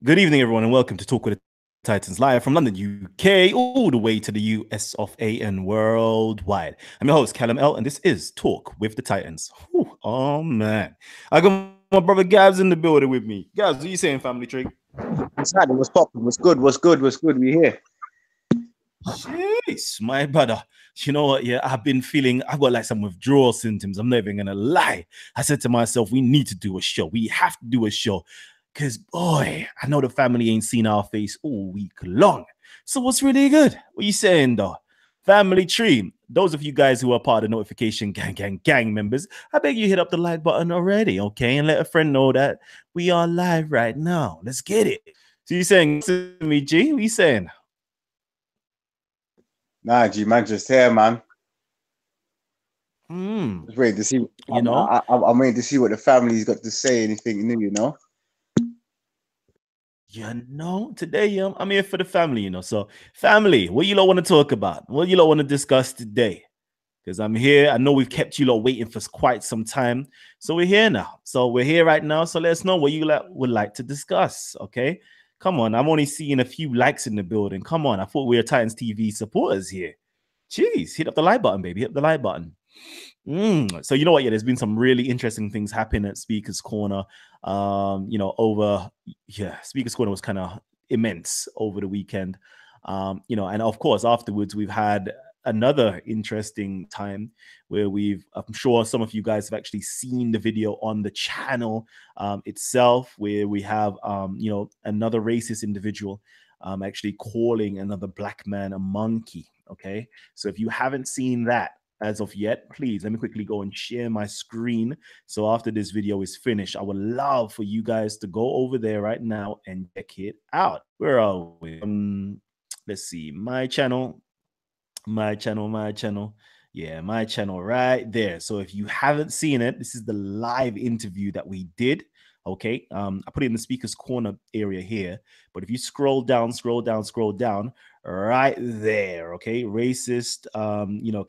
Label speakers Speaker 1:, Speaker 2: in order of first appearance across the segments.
Speaker 1: Good evening, everyone, and welcome to Talk with the Titans live from London, UK, all the way to the US of A and worldwide. I'm your host, Kalam L, and this is Talk with the Titans. Whew, oh, man. I got my brother Gabs in the building with me. Gabs, what are you saying, family tree?
Speaker 2: What's happening? What's popping? What's good? What's good? What's good? We here.
Speaker 1: Jeez, my brother. You know what? Yeah, I've got like some withdrawal symptoms. I'm not even going to lie. I said to myself, we need to do a show. We have to do a show. Because, boy, I know the family ain't seen our face all week long. So what's really good? What are you saying, though? Family tree. Those of you guys who are part of the notification gang members, I beg you hit up the like button already, okay? And let a friend know that we are live right now. Let's get it. So you saying to me, G? What are you saying?
Speaker 2: Nah, G man, just here, man.
Speaker 1: Hmm.
Speaker 2: Just wait to see.
Speaker 1: You know,
Speaker 2: I'm waiting to see what the family's got to say. Anything new, you know?
Speaker 1: today I'm here for the family, So, family, what you lot want to talk about? What you lot want to discuss today? Because I'm here. I know we've kept you lot waiting for quite some time. So we're here now. So we're here right now. So let us know what you would like to discuss. Okay. Come on. I'm only seeing a few likes in the building. Come on. I thought we were Titans TV supporters here. Jeez, hit up the like button, baby. Hit the like button. So you know what? Yeah, there's been some really interesting things happen at Speaker's Corner. Speaker's Corner was kind of immense over the weekend. And of course afterwards we've had another interesting time where I'm sure some of you guys have actually seen the video on the channel itself, where we have another racist individual actually calling another black man a monkey. Okay, so if you haven't seen that as of yet, please let me quickly go and share my screen. So after this video is finished, I would love for you guys to go over there right now and check it out. Where are we? Let's see, my channel. Yeah, my channel right there. So if you haven't seen it, this is the live interview that we did. Okay, I put it in the Speaker's Corner area here, but if you scroll down right there, okay, racist,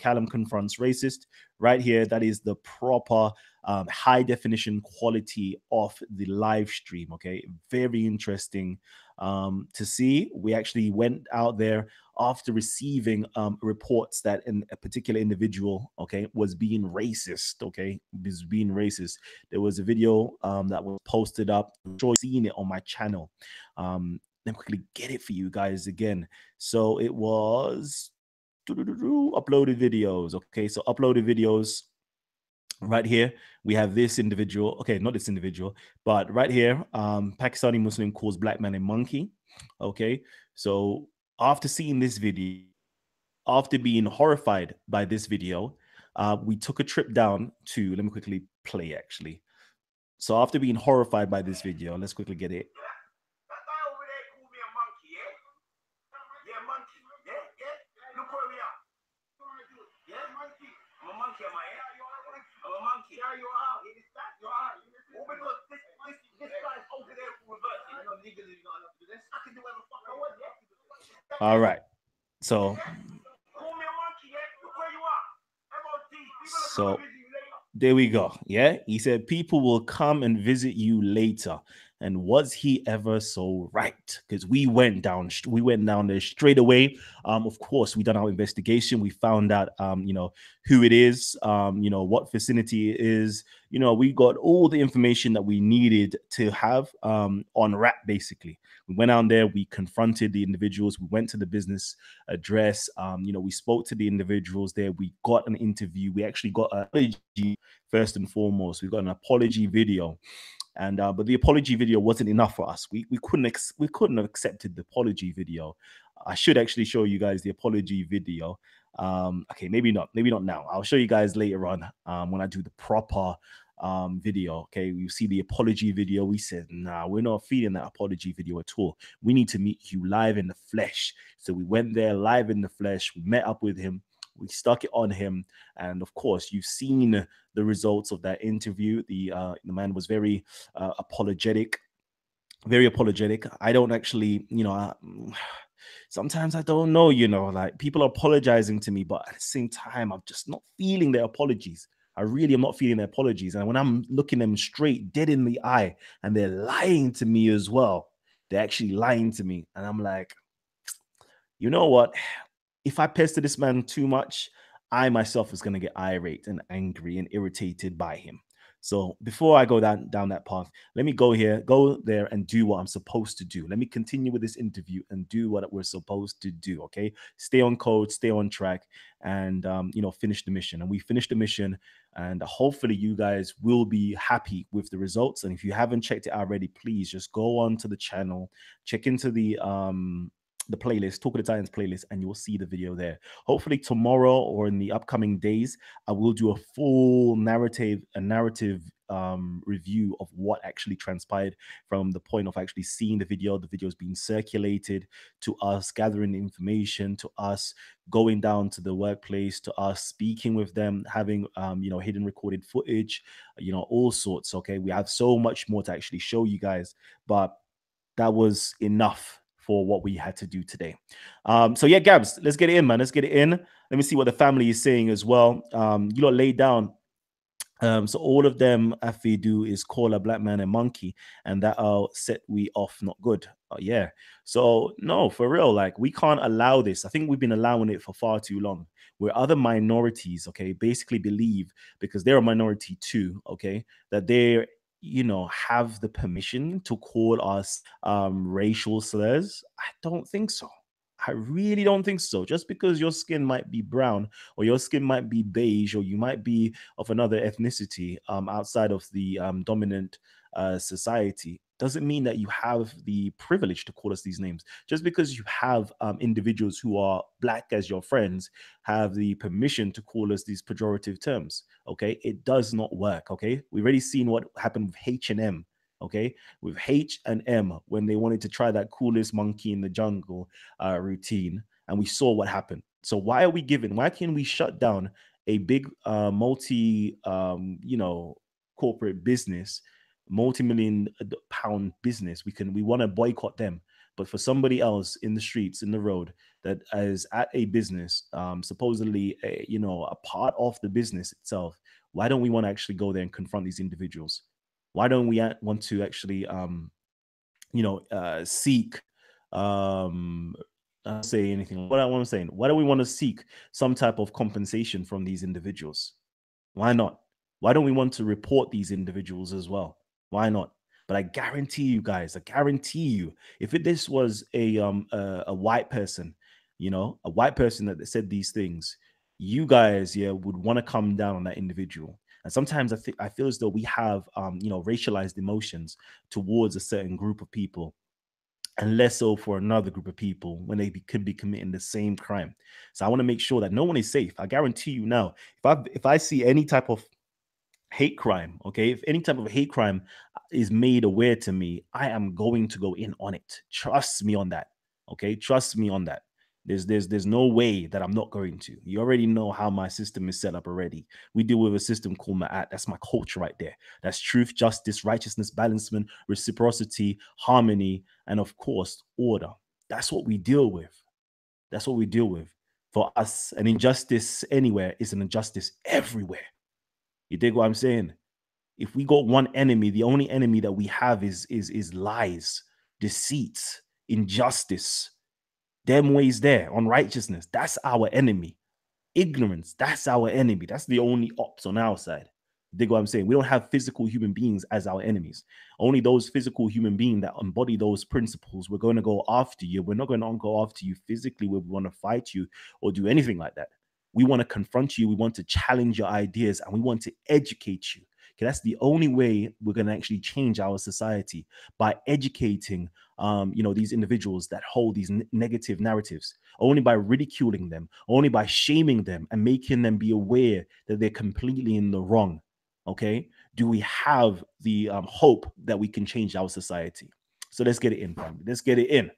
Speaker 1: Callum confronts racist right here. That is the proper high definition quality of the live stream. Okay, very interesting to see. We actually went out there after receiving reports that a particular individual, okay, was being racist. There was a video that was posted up. I'm sure you've seen it on my channel. Let me quickly get it for you guys again. So it was uploaded videos. Okay, so uploaded videos. Right here, we have this individual. Okay, not this individual, but right here, Pakistani Muslim calls black man a monkey. Okay, so after seeing this video, after being horrified by this video, we took a trip down to, let me quickly play actually. So after being horrified by this video, let's quickly get it. All right. So there we go. Yeah. He said people will come and visit you later. And was he ever so right? Because we went down there straight away. Of course, we done our investigation. We found out, who it is, what vicinity it is. We got all the information that we needed to have on wrap. Basically, we went out there. We confronted the individuals. We went to the business address. We spoke to the individuals there. We got an interview. We actually got an apology first and foremost. We got an apology video. And but the apology video wasn't enough for us. We couldn't have accepted the apology video. I should actually show you guys the apology video. Okay, maybe not now. I'll show you guys later on when I do the proper video. Okay, you see the apology video. We said, nah, we're not feeding that apology video at all. We need to meet you live in the flesh. So we went there live in the flesh. We met up with him. We stuck it on him, and of course, you've seen the results of that interview. The man was very apologetic, very apologetic. I don't actually, sometimes I don't know, like people are apologizing to me, but at the same time, I'm just not feeling their apologies. I really am not feeling their apologies. And when I'm looking them straight dead in the eye and they're lying to me as well, they're actually lying to me. And I'm like, you know what? If I pester this man too much, I myself is going to get irate and angry and irritated by him. So before I go down that path, let me go there and do what I'm supposed to do. Let me continue with this interview and do what we're supposed to do. Okay, stay on code, stay on track, and finish the mission. And we finished the mission, and hopefully you guys will be happy with the results. And if you haven't checked it out already, please just go on to the channel, check into the playlist, Talk of the Titans playlist, and you'll see the video there. Hopefully tomorrow or in the upcoming days, I will do a full narrative review of what actually transpired from the point of actually seeing the videos being circulated, to us gathering information, to us going down to the workplace, to us speaking with them, having hidden recorded footage, all sorts. Okay, we have so much more to actually show you guys, but that was enough for what we had to do today. So yeah, Gabs, let's get it in, man. Let's get it in. Let me see what the family is saying as well. You lot laid down. So all of them, if they do, is call a black man a monkey, and that'll set we off not good. Yeah. So no, for real, like we can't allow this. I think we've been allowing it for far too long. Where other minorities, okay, basically believe because they're a minority too, okay, that they're have the permission to call us racial slurs. I don't think so. I really don't think so. Just because your skin might be brown or your skin might be beige or you might be of another ethnicity outside of the dominant society doesn't mean that you have the privilege to call us these names. Just because you have individuals who are black as your friends have the permission to call us these pejorative terms. Okay, it does not work. Okay, we've already seen what happened with H&M. Okay, with H&M when they wanted to try that coolest monkey in the jungle routine, and we saw what happened. So why can we shut down a big multi corporate business, multi-million pound business? We want to boycott them, but for somebody else in the streets, in the road, that is at a business, supposedly a part of the business itself, why don't we want to actually go there and confront these individuals? Why don't we want to actually seek I don't say anything. What I'm saying, why do we want to seek some type of compensation from these individuals? Why not? Why don't we want to report these individuals as well? Why not? But I guarantee you guys, I guarantee you, if this was a white person, a white person that said these things, you guys, yeah, would want to come down on that individual. And sometimes I feel as though we have racialized emotions towards a certain group of people and less so for another group of people when could be committing the same crime. So I want to make sure that no one is safe. I guarantee you now, if I see any type of hate crime, okay, if any type of hate crime is made aware to me, I am going to go in on it. Trust me on that. Okay, trust me on that. There's no way that I'm not going to. You already know how my system is set up already. We deal with a system called Ma'at. That's my culture right there. That's truth, justice, righteousness, balancement, reciprocity, harmony, and of course, order. That's what we deal with. That's what we deal with. For us, an injustice anywhere is an injustice everywhere. You dig what I'm saying? If we got one enemy, the only enemy that we have is lies, deceit, injustice, them ways there, unrighteousness. That's our enemy. Ignorance, that's our enemy. That's the only ops on our side. You dig what I'm saying? We don't have physical human beings as our enemies. Only those physical human beings that embody those principles, we're going to go after you. We're not going to go after you physically where we want to fight you or do anything like that. We want to confront you. We want to challenge your ideas and we want to educate you. Okay, that's the only way we're going to actually change our society, by educating, these individuals that hold these negative narratives. Only by ridiculing them, only by shaming them and making them be aware that they're completely in the wrong. Okay, do we have the hope that we can change our society? So let's get it in, family. Let's get it in.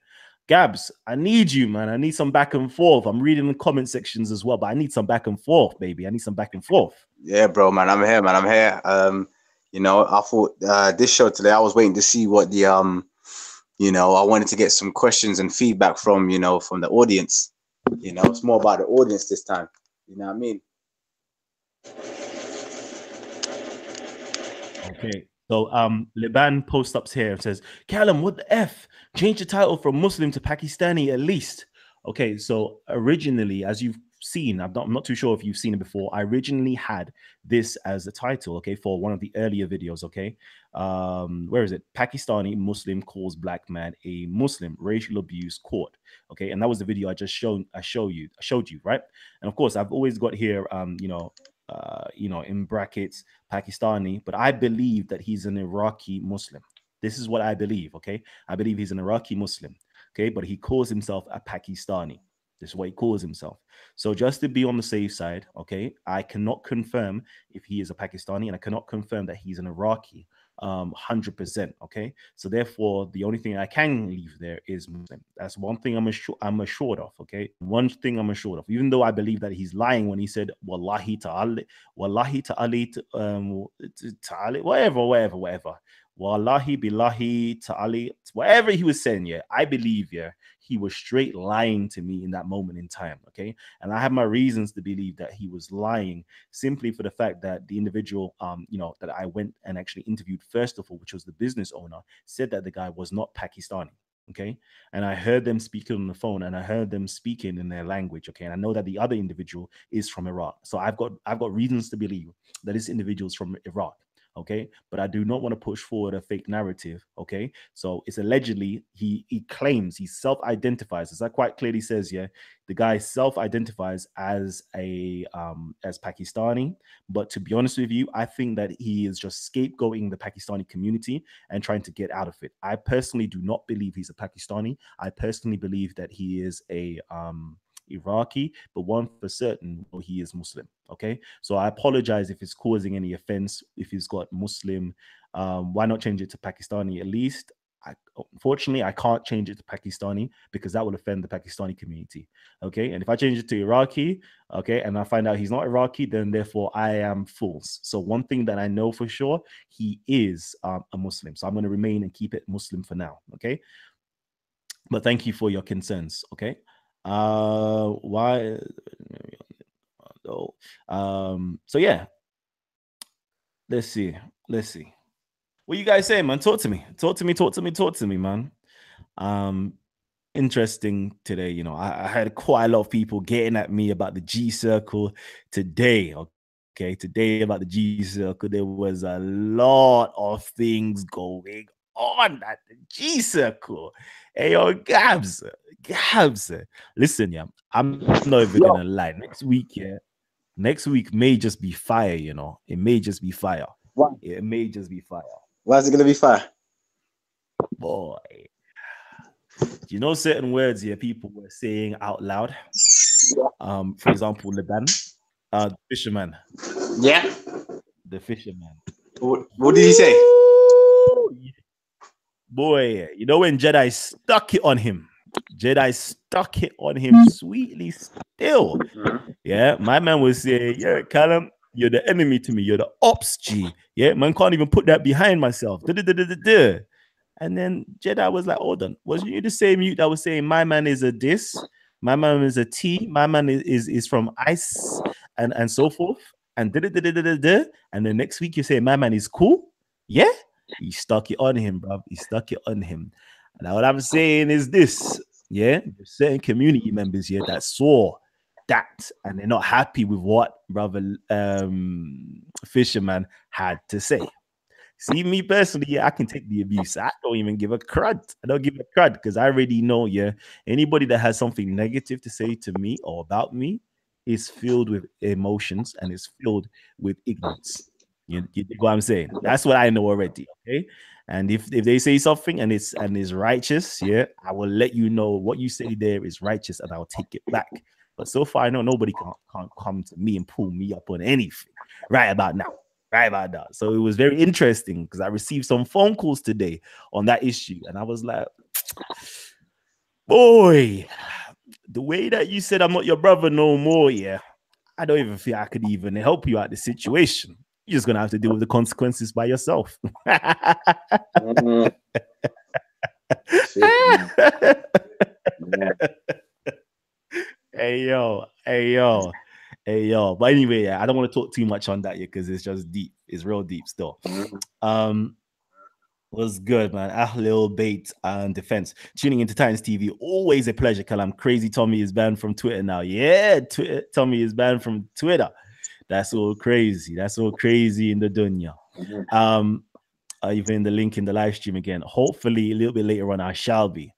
Speaker 1: Gabs, I need you, man. I need some back and forth. I'm reading the comment sections as well, but I need some back and forth, baby. I need some back and forth.
Speaker 2: Yeah, bro, man, I'm here, man. I'm here. I thought this show today, I was waiting to see what the I wanted to get some questions and feedback from from the audience. It's more about the audience this time. You know what I mean?
Speaker 1: Okay. So Liban posts up here and says, Callum, what the F? Change the title from Muslim to Pakistani at least. Okay, so originally, as you've seen, I'm not too sure if you've seen it before. I originally had this as a title, okay, for one of the earlier videos, okay. Where is it? Pakistani Muslim calls black man a Muslim, racial abuse court. Okay, and that was the video I showed you, right? And of course, I've always got here in brackets Pakistani, but I believe that he's an Iraqi Muslim. This is what I believe, okay? I believe he's an Iraqi Muslim, okay? But he calls himself a Pakistani. This is what he calls himself. So just to be on the safe side, okay, I cannot confirm if he is a Pakistani, and I cannot confirm that he's an Iraqi 100%. Okay, so therefore, the only thing I can leave there is Muslim. That's one thing I'm assured of. Okay, one thing I'm assured of. Even though I believe that he's lying when he said "Wallahi ta'ala, Wallahi ta'ali, ta'ali, whatever. Wallahi billahi ta'ali, whatever he was saying. Yeah, I believe. Yeah, he was straight lying to me in that moment in time. Okay, and I have my reasons to believe that he was lying simply for the fact that the individual, that I went and actually interviewed first of all, which was the business owner, said that the guy was not Pakistani. Okay. And I heard them speaking on the phone and I heard them speaking in their language. Okay. And I know that the other individual is from Iraq. So I've got reasons to believe that this individual is from Iraq. Okay, but I do not want to push forward a fake narrative. Okay, so it's allegedly he claims, he self-identifies, as I quite clearly says, yeah, the guy self-identifies as as Pakistani. But to be honest with you, I think that he is just scapegoating the Pakistani community and trying to get out of it. I personally do not believe he's a Pakistani. I personally believe that he is a Iraqi, but one for certain, well, he is Muslim. Okay, so I apologize if it's causing any offense. If he's got Muslim, why not change it to Pakistani at least? Unfortunately, I can't change it to Pakistani because that will offend the Pakistani community. Okay, and if I change it to Iraqi, okay, and I find out he's not Iraqi, then therefore I am false. So one thing that I know for sure, he is a Muslim. So I'm going to remain and keep it Muslim for now. Okay, but thank you for your concerns. Okay. Why? So yeah, let's see. What you guys saying, man? Talk to me. Talk to me, man. Um, Interesting today. I had quite a lot of people getting at me about the G Circle today. Okay, today about the G Circle, there was a lot of things going on at the G Circle. Hey, yo, Gabs. Listen, yeah, I'm not even gonna lie.
Speaker 2: Yo,
Speaker 1: Next week may just be fire. It may just be fire.
Speaker 2: why?
Speaker 1: It may just be fire,
Speaker 2: Why is it gonna be fire?
Speaker 1: boy. Certain words here people were saying out loud. For example, Leban, the fisherman,
Speaker 2: Yeah.
Speaker 1: the fisherman.
Speaker 2: What did he say?
Speaker 1: Woo! Boy, when Jedi stuck it on him. Jedi stuck it on him sweetly still. Yeah, my man was saying, yeah, Callum, you're the enemy to me. You're the ops G. Yeah, man can't even put that behind myself. Da-da-da-da-da-da. And then Jedi was like, hold on, was you the same mute that was saying my man is a this, my man is a T, my man is from ice and so forth, and da-da-da-da-da-da. And the next week you say my man is cool? Yeah, he stuck it on him, bro. He stuck it on him. And what I'm saying is this, yeah, there's certain community members here that saw that and they're not happy with what brother Fisherman had to say. See, me personally, yeah, I can take the abuse. I don't even give a crud. I don't give a crud because I already know, yeah, anybody that has something negative to say to me or about me is filled with emotions and is filled with ignorance. You dig what I'm saying? That's what I know already. Okay. And if they say something and it's righteous, yeah, I will let you know what you say there is righteous and I'll take it back. But so far, I know nobody can't come to me and pull me up on anything right about now. Right about that. So it was very interesting because I received some phone calls today on that issue. And I was like, boy, the way that you said I'm not your brother no more, yeah, I don't even feel I could even help you out the situation. You're just gonna have to deal with the consequences by yourself.
Speaker 2: Mm, shit, man. Yeah.
Speaker 1: Hey yo. But anyway, yeah, I don't want to talk too much on that yet because it's just deep. It's real deep still. Um, was good, man. Ahlil bait and defense. Tuning into Titans TV. Always a pleasure, Kalam. Crazy Tommy is banned from Twitter now. Yeah, Twitter, Tommy is banned from Twitter. That's all crazy. That's all crazy in the dunya.
Speaker 2: Mhm.
Speaker 1: Um, even the link in the live stream again. Hopefully, a little bit later on, I shall be.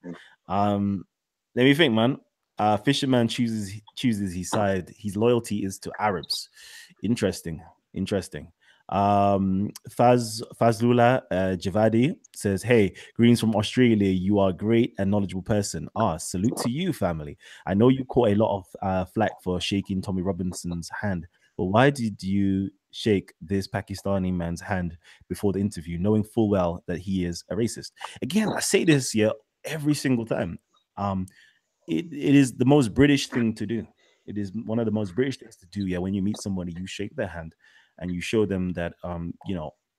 Speaker 1: Um, let me think, man. Fisherman chooses his side. His loyalty is to Arabs. Interesting, interesting. Fazlula Javadi says, "Hey, greetings from Australia. You are a great and knowledgeable person. Salute to you, family. I know you caught a lot of flack for shaking Tommy Robinson's hand, but why did you shake this Pakistani man's hand before the interview, knowing full well that he is a racist?" Again, I say this here every single time. Um, it is the most British thing to do. It is one of the most British things to do. Yeah, when you meet somebody, you shake their hand and you show them that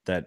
Speaker 1: that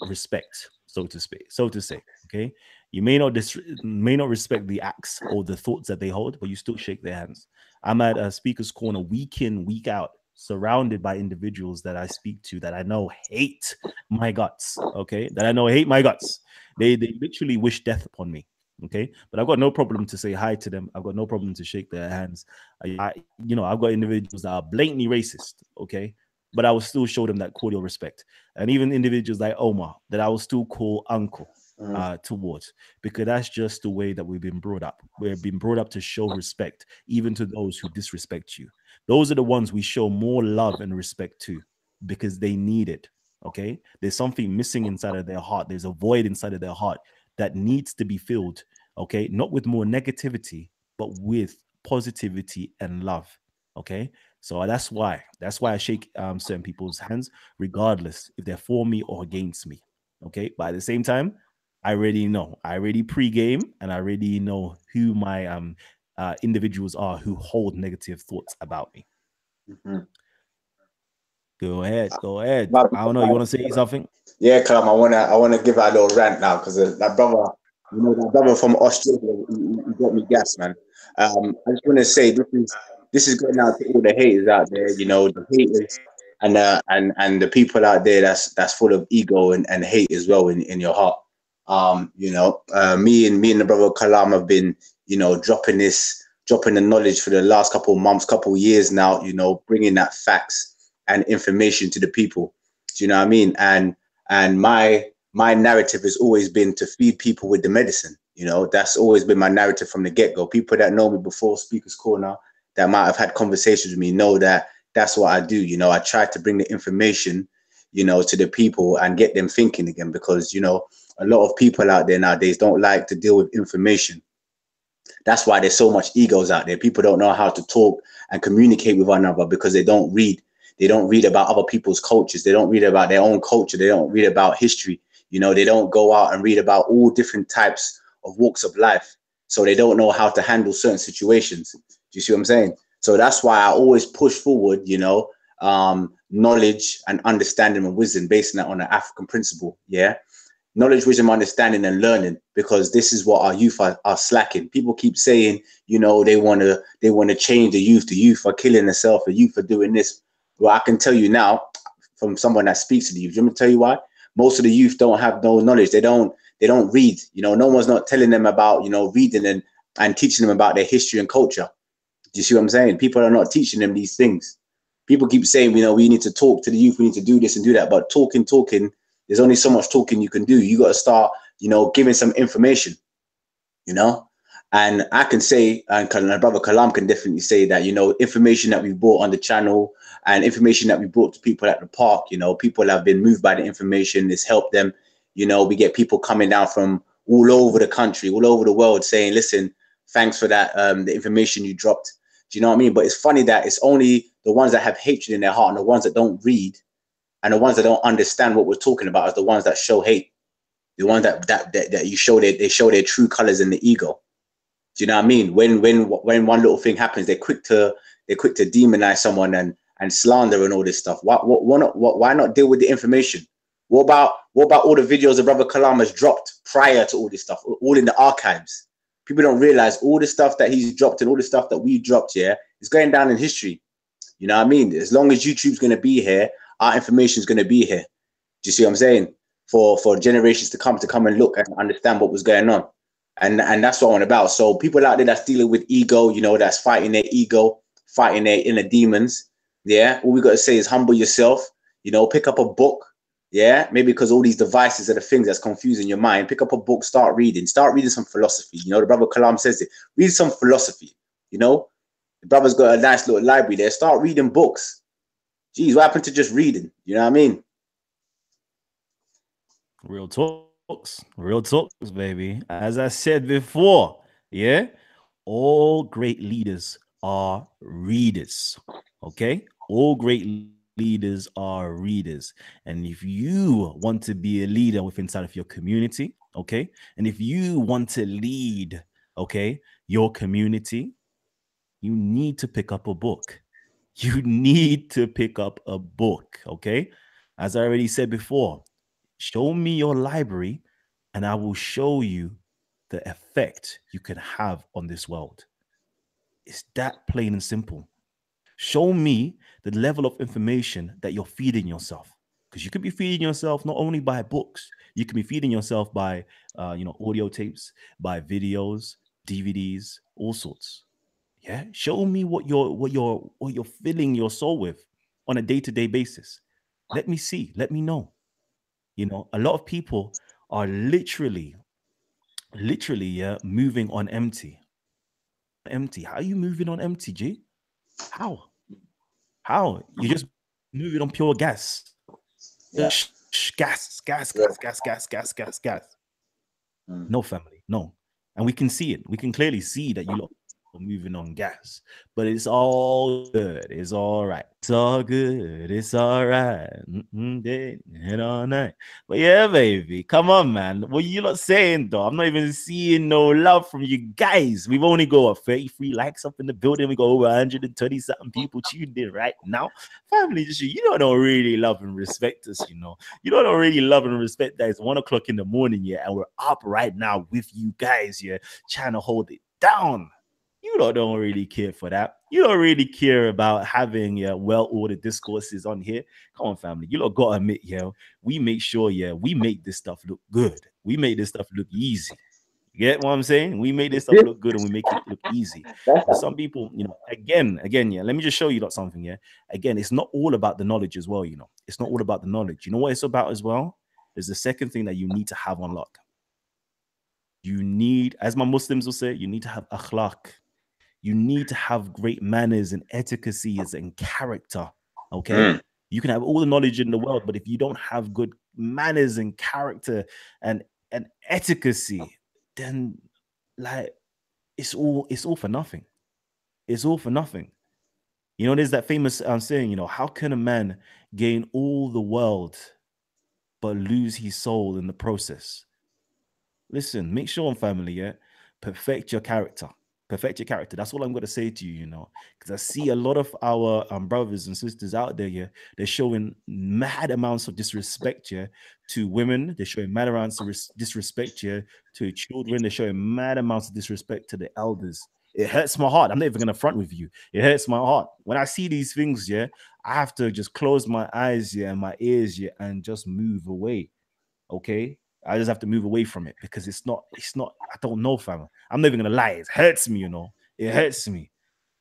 Speaker 1: respect, so to speak, so to say. Okay, you may not respect the acts or the thoughts that they hold, but you still shake their hands. I'm at a speaker's corner week in, week out, surrounded by individuals that I speak to that I know hate my guts. Okay, that I know hate my guts. They literally wish death upon me. Okay, but I've got no problem to say hi to them. I've got no problem to shake their hands. I've got individuals that are blatantly racist. Okay, but I will still show them that cordial respect, and even individuals like Omar that I will still call uncle
Speaker 2: Mhm.
Speaker 1: towards, because that's just the way that we've been brought up. We've been brought up to show respect even to those who disrespect you. Those are the ones we show more love and respect to because they need it. Okay, there's something missing inside of their heart. There's a void inside of their heart that needs to be filled. Okay, not with more negativity, but with positivity and love. Okay, so that's why I shake certain people's hands, regardless if they're for me or against me. Okay, but at the same time, I already know. I already pre-game, and I already know who my individuals are who hold negative thoughts about me.
Speaker 2: Mhm.
Speaker 1: Go ahead, go ahead.
Speaker 2: But
Speaker 1: I don't know. You want to say something?
Speaker 2: yeah, Kalam, I wanna give out a little rant now because that brother, that brother from Australia, he got me gas, man. I just want to say this is going out to all the haters out there, the haters and the people out there that's full of ego and hate as well in your heart. Me and the brother Kalam have been, dropping the knowledge for the last couple of months, couple of years now, bringing that facts and information to the people. Do you know what I mean? And my narrative has always been to feed people with the medicine. That's always been my narrative from the get-go. People that know me before Speaker's Corner, that might have had conversations with me, know that that's what I do. I try to bring the information, to the people and get them thinking again, because a lot of people out there nowadays don't like to deal with information. That's why there's so much egos out there. People don't know how to talk and communicate with one another because they don't read. They don't read about other people's cultures. They don't read about their own culture. They don't read about history. They don't go out and read about all different types of walks of life. So they don't know how to handle certain situations. Do you see what I'm saying? So that's why I always push forward, knowledge and understanding and wisdom, basing that on an African principle. Yeah, knowledge, wisdom, understanding, and learning, because this is what our youth are slacking. People keep saying, they want to change the youth. The youth are killing themselves. The youth are doing this. Well, I can tell you now, from someone that speaks to the youth. Let me tell you why. Most of the youth don't have no knowledge. They don't read. No one's not telling them about reading and teaching them about their history and culture. Do you see what I'm saying? People are not teaching them these things. People keep saying, we need to talk to the youth, we need to do this and do that. But talking, there's only so much talking you can do. You got to start, giving some information, you know. And I can say, and my brother Kalam can definitely say that, information that we brought on the channel and information that we brought to people at the park, people have been moved by the information. It's helped them. We get people coming down from all over the country, all over the world saying, listen, thanks for that, the information you dropped. Do you know what I mean? But it's funny that it's only the ones that have hatred in their heart and the ones that don't read and the ones that don't understand what we're talking about is the ones that show hate. The ones that you show they show their true colors in the ego. Do you know what I mean? When one little thing happens, they're quick to demonize someone and slander and all this stuff. Why not deal with the information? What about all the videos the brother Kalam has dropped prior to all this stuff, all in the archives? People don't realize all the stuff that he's dropped and all the stuff that we dropped here is going down in history. You know what I mean? As long as YouTube's going to be here, our information is going to be here. Do you see what I'm saying? for generations to come and look and understand what was going on. And that's what I'm about. So people out there that's dealing with ego, you know, that's fighting their ego, fighting their inner demons. Yeah. All we got to say is humble yourself, you know, pick up a book. Yeah. Maybe because all these devices are the things that's confusing your mind. Pick up a book, start reading some philosophy. You know, the brother Kalam says it. Read some philosophy, you know. The brother's got a nice little library there. Start reading books. Geez, what happened to just reading? You know what I mean?
Speaker 1: Real talks, baby. As I said before, yeah, all great leaders are readers. Okay, all great leaders are readers, and if you want to be a leader within inside of your community, okay, and if you want to lead, okay, your community, you need to pick up a book. You need to pick up a book, okay? As I already said before, show me your library and I will show you the effect you can have on this world. It's that plain and simple. Show me the level of information that you're feeding yourself. Because you could be feeding yourself not only by books, you can be feeding yourself by, audio tapes, by videos, DVDs, all sorts. Yeah, show me what you're filling your soul with on a day-to-day basis. Let me see. Let me know. A lot of people are literally, yeah, moving on empty. Empty. How are you moving on empty, G? How? How? You're just moving on pure gas. Just
Speaker 2: Yeah.
Speaker 1: gas.
Speaker 2: Yeah.
Speaker 1: No, family. No.
Speaker 2: Mm.
Speaker 1: And we can see it. We can clearly see that you lot are moving on gas. But it's all good. It's all right. It's all good. It's all right. Day and all night. But yeah, baby. Come on, man. What you lot saying though? I'm not even seeing no love from you guys. We've only got 33 likes up in the building. We got over 120 something people tuned in right now. Family, just you don't really love and respect us. You don't really love and respect that it's 1 o'clock in the morning, yeah, and we're up right now with you guys, yeah, trying to hold it down. You lot don't really care for that. You don't really care about having, yeah, well-ordered discourses on here. Come on, family. You lot gotta admit, yeah, we make sure, yeah, we make this stuff look good. We make this stuff look easy. You get what I'm saying? We make this stuff look good and we make it look easy. But some people, again, yeah, let me just show you lot something, yeah. Again, it's not all about the knowledge as well. It's not all about the knowledge. You know what it's about as well? There's the second thing that you need to have on lock. You need, as my Muslims will say, you need to have akhlaq. You need to have great manners and etiquettes and character. Okay.
Speaker 2: Mm.
Speaker 1: You can have all the knowledge in the world, but if you don't have good manners and character and etiquette, then like it's all for nothing. It's all for nothing. There's that famous saying, how can a man gain all the world but lose his soul in the process? Listen, make sure, family, yeah, perfect your character. Perfect your character. That's all I'm going to say to you, because I see a lot of our brothers and sisters out there, yeah, they're showing mad amounts of disrespect, yeah, to women. They're showing mad amounts of disrespect, yeah, to children. They're showing mad amounts of disrespect to the elders. It hurts my heart. I'm not even going to front with you. It hurts my heart. When I see these things, yeah, I have to just close my eyes, yeah, and my ears, yeah, and just move away. Okay. I just have to move away from it because it's not, I don't know, fam. I'm not even gonna lie, it hurts me. It hurts me.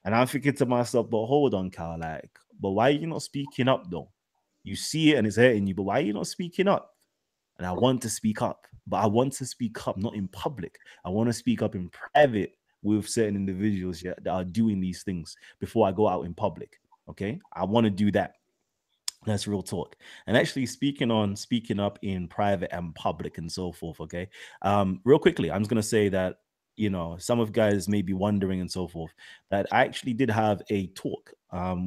Speaker 1: And I'm thinking to myself, but hold on, Carl, but why are you not speaking up though? You see it and it's hurting you, but why are you not speaking up? And I want to speak up, but I want to speak up not in public. I want to speak up in private with certain individuals, yeah, that are doing these things before I go out in public. Okay. I want to do that. That's real talk. And actually, speaking up in private and public and so forth. Okay. Real quickly, I'm just gonna say that some of you guys may be wondering and so forth that I actually did have a talk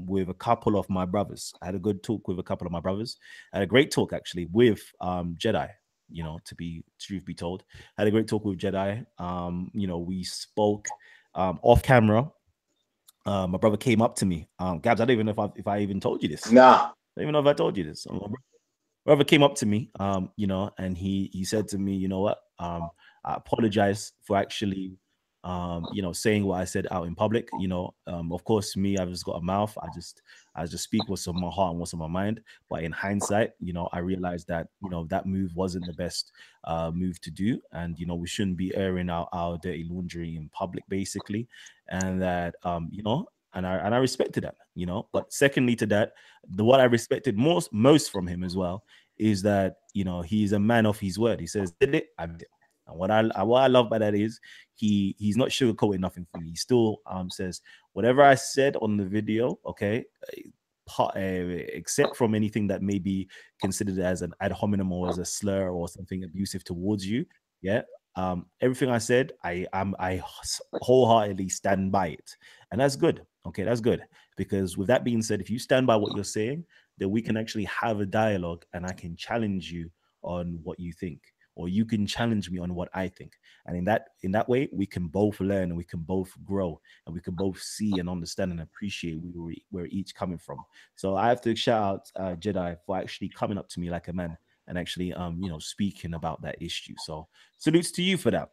Speaker 1: with a couple of my brothers. I had a good talk with a couple of my brothers. I had a great talk actually with Jedi. To be truth be told, I had a great talk with Jedi. We spoke off camera. My brother came up to me. Gabs, I don't even know if I even told you this.
Speaker 2: Nah.
Speaker 1: I don't even know if I told you this. My brother came up to me, and he said to me, you know what? I apologize for actually you know, saying what I said out in public. You know, of course, me, I've just got a mouth. I just speak what's on my heart and what's on my mind. But in hindsight, you know, I realized that, you know, that move wasn't the best move to do, and you know, we shouldn't be airing out our dirty laundry in public, basically, and that, you know. And I respected that, you know. But secondly to that, what I respected most from him as well is that, you know, he's a man of his word. He says, "Did it? I did it." And what I love by that is he's not sugarcoating nothing for me. He still says whatever I said on the video, okay, except from anything that may be considered as an ad hominem or as a slur or something abusive towards you. Yeah. Everything I said, I wholeheartedly stand by it, and that's good. Okay, that's good, because with that being said, if you stand by what you're saying, then we can actually have a dialogue, and I can challenge you on what you think, or you can challenge me on what I think, and in that way, we can both learn and we can both grow and we can both see and understand and appreciate where we're each coming from. So I have to shout out Jedi for actually coming up to me like a man and actually you know, speaking about that issue. So salutes to you for that.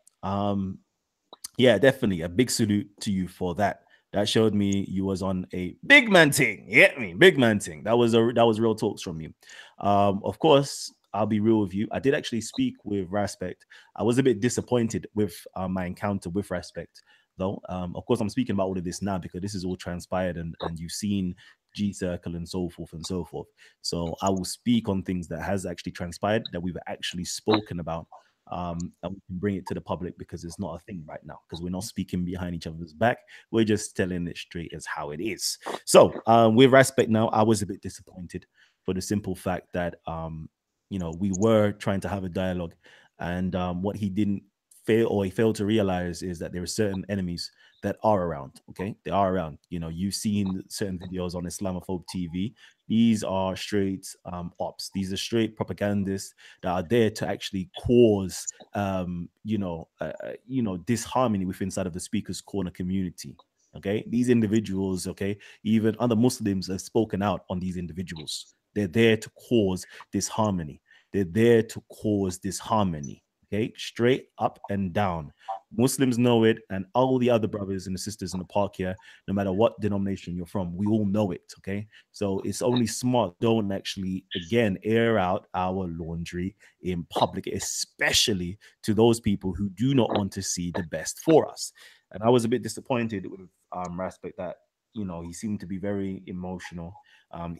Speaker 1: Yeah, definitely a big salute to you for that. That showed me you was on a big man thing. Yeah, me big man thing. That was real talks from you. Of course, I'll be real with you. I did actually speak with Respect. I was a bit disappointed with my encounter with Respect, though. Of course, I'm speaking about all of this now because this is all transpired, and you've seen G Circle and so forth and so forth. So I will speak on things that has actually transpired, that we've actually spoken about, and we can bring it to the public because it's not a thing right now, because we're not speaking behind each other's back. We're just telling it straight as how it is. So with Respect now, I was a bit disappointed for the simple fact that you know, we were trying to have a dialogue, and what he didn't fail, or he failed to realize, is that there are certain enemies that are around. Okay, they are around. You know, you've seen certain videos on Islamophobe TV. These are straight ops. These are straight propagandists that are there to actually cause you know, disharmony within inside of the Speaker's Corner community. Okay, these individuals, okay, even other Muslims have spoken out on these individuals. They're there to cause disharmony. They're there to cause disharmony. Okay, straight up and down. Muslims know it, and all the other brothers and sisters in the park here, no matter what denomination you're from, we all know it. Okay, so it's only smart don't actually again air out our laundry in public, especially to those people who do not want to see the best for us. And I was a bit disappointed with Respect, that, you know, he seemed to be very emotional.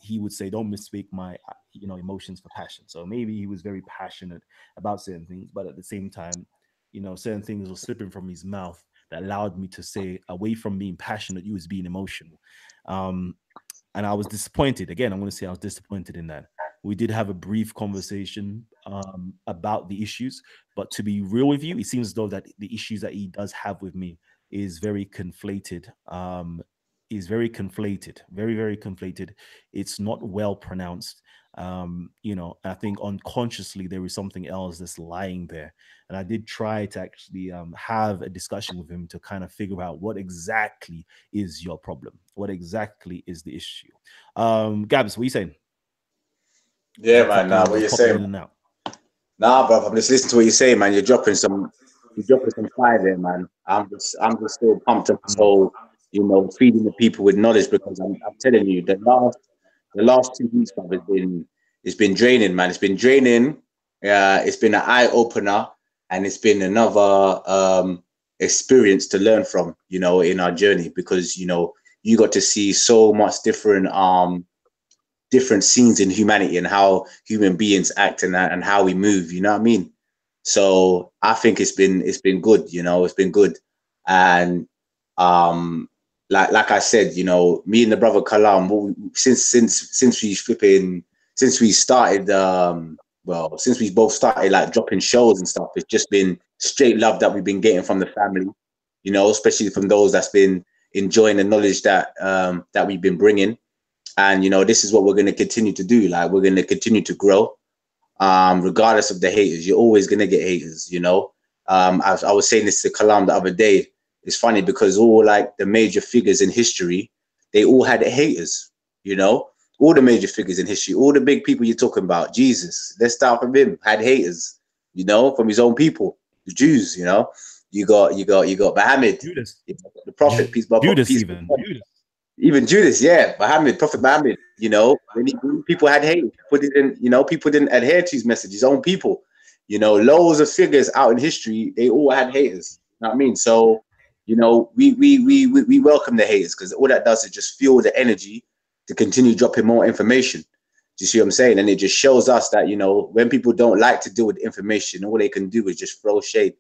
Speaker 1: He would say, "Don't mistake my, you know, emotions for passion." So maybe he was very passionate about certain things, but at the same time, you know, certain things were slipping from his mouth that allowed me to say, away from being passionate, you was being emotional. Um, and I was disappointed. Again, I'm going to say I was disappointed in that. We did have a brief conversation about the issues, but to be real with you, it seems as though that the issues that he does have with me is very conflated. Is very conflated, very very conflated. It's not well pronounced. You know, I think unconsciously there is something else that's lying there, and I did try to actually have a discussion with him to kind of figure out what exactly is your problem, what exactly is the issue. Gabs, what are you saying?
Speaker 2: Yeah,
Speaker 1: You
Speaker 2: man.
Speaker 1: popping,
Speaker 2: What
Speaker 1: you
Speaker 2: you
Speaker 1: popping in
Speaker 2: saying?
Speaker 1: and out.
Speaker 2: Nah, bro. I'm just listening to what you're saying, man. You're dropping some fire there, man. I'm just so pumped up this
Speaker 1: Mm,
Speaker 2: whole, feeding the people with knowledge, because I'm telling you, the last 2 weeks, man, it's been draining, man. It's been draining. It's been an eye opener, and it's been another experience to learn from, in our journey, because you got to see so much different scenes in humanity and how human beings act, and how we move. You know what I mean? So I think it's been good. It's been good, and um, like I said, me and the brother Kalam, since we started, since we both started like dropping shows and stuff, it's just been straight love that we've been getting from the family. Especially from those that's been enjoying the knowledge that we've been bringing. And this is what we're going to continue to do. Like, we're going to continue to grow, regardless of the haters. You're always going to get haters. I was saying this to Kalam the other day. It's funny because all like the major figures in history, they all had haters. you know all the major figures in history, all the big people you're talking about. Jesus, let's start from him, had haters, from his own people, the Jews. you got Muhammad,
Speaker 1: Judas.
Speaker 2: the Prophet,
Speaker 1: Judas
Speaker 2: peace be
Speaker 1: even.
Speaker 2: upon him. Even Judas, yeah, Muhammad, Prophet Muhammad. When people had hate, people didn't adhere to his message. His own people, loads of figures out in history, they all had haters. You know what I mean? So, we welcome the haters because all that does is just fuel the energy to continue dropping more information. Do you see what I'm saying? And it just shows us that when people don't like to deal with information, all they can do is just throw shade.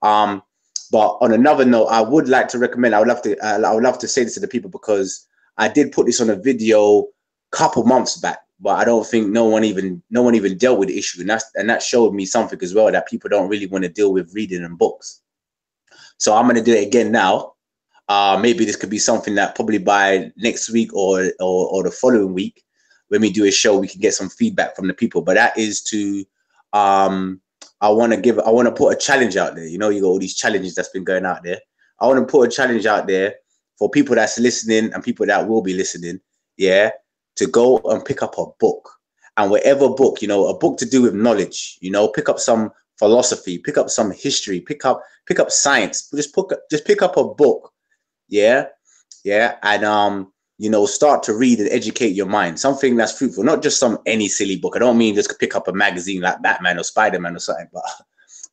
Speaker 2: Um, but on another note, I would like to recommend. I would love to say this to the people because I did put this on a video a couple months back, but I don't think no one even dealt with the issue, and that showed me something as well that people don't really want to deal with reading and books. So I'm gonna do it again now. Maybe this could be something that probably by next week or the following week, when we do a show, we can get some feedback from the people. But that is to um, I want to put a challenge out there. You got all these challenges that's been going out there. I want to put a challenge out there for people that's listening and people that will be listening. Yeah, to go and pick up a book, and whatever book, a book to do with knowledge. Pick up some philosophy, pick up some history, pick up science. Just pick up a book. Yeah, yeah, and start to read and educate your mind. Something that's fruitful, not just any silly book. I don't mean just pick up a magazine like Batman or Spider-Man or something, but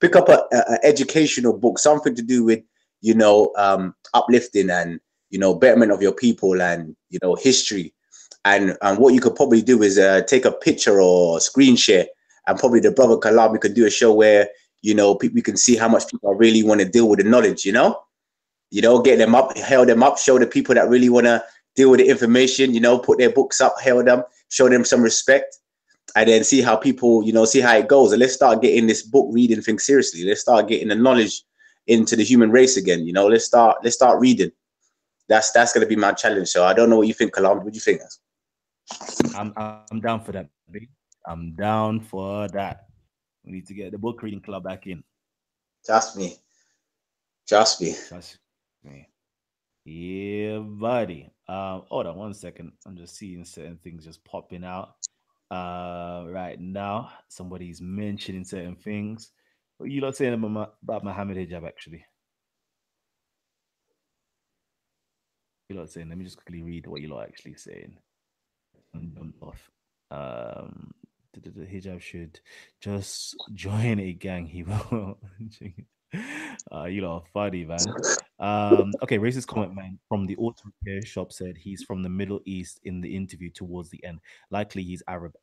Speaker 2: pick up a educational book, something to do with uplifting and betterment of your people and history. And what you could probably do is take a picture or screen share, and probably the brother Kalam, we could do a show where we can see how much people really want to deal with the knowledge. Get them up, hail them up, show the people that really want to deal with the information, put their books up, hail them, show them some respect, and then see how people, see how it goes. And let's start getting this book reading thing seriously. Let's start getting the knowledge into the human race again. Let's start reading. That's going to be my challenge. So I don't know what you think, Kalam. What do you think?
Speaker 1: I'm down for that, baby. I'm down for that. We need to get the book reading club back in.
Speaker 2: Trust me. Trust me.
Speaker 1: Trust me. Yeah, buddy. Hold on 1 second. I'm just seeing certain things just popping out. Right now, somebody's mentioning certain things. What are you lot saying about Muhammad Hijab actually? You lot saying? Let me just quickly read what you lot actually saying. Off. The hijab should just join a gang. He will. You know, funny man. Okay, racist comment man from the auto repair shop said he's from the Middle East in the interview towards the end. Likely he's Arab.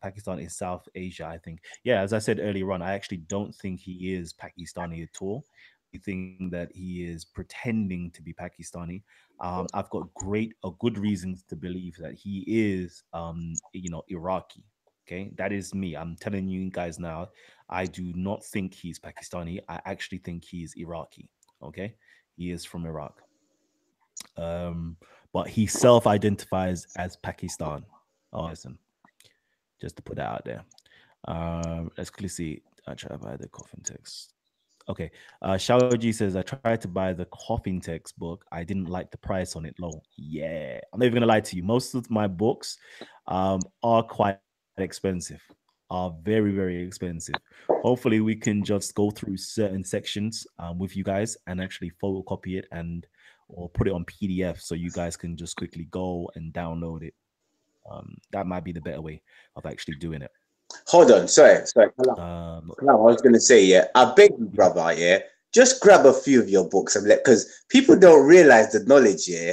Speaker 1: Pakistan is South Asia, I think. Yeah, as I said earlier on, I actually don't think he is Pakistani at all. I think that he is pretending to be Pakistani. I've got good reasons to believe that he is, Iraqi. Okay, that is me. I'm telling you guys now. I do not think he's Pakistani. I actually think he's Iraqi. Okay, he is from Iraq. Um, but he self-identifies as Pakistan. Oh, listen, just to put that out there. Let's quickly see. I try to buy the coffin text. Okay. Shaoji says, I tried to buy the coffin textbook. I didn't like the price on it low. Yeah. I'm not even gonna lie to you. Most of my books are quite expensive, are very, very expensive. Hopefully we can just go through certain sections with you guys and actually photocopy it or put it on PDF so you guys can just quickly go and download it. That might be the better way of actually doing it.
Speaker 2: Hold on, sorry. I was gonna say, yeah, I beg you, brother, yeah, just grab a few of your books and because people don't realize the knowledge, yeah,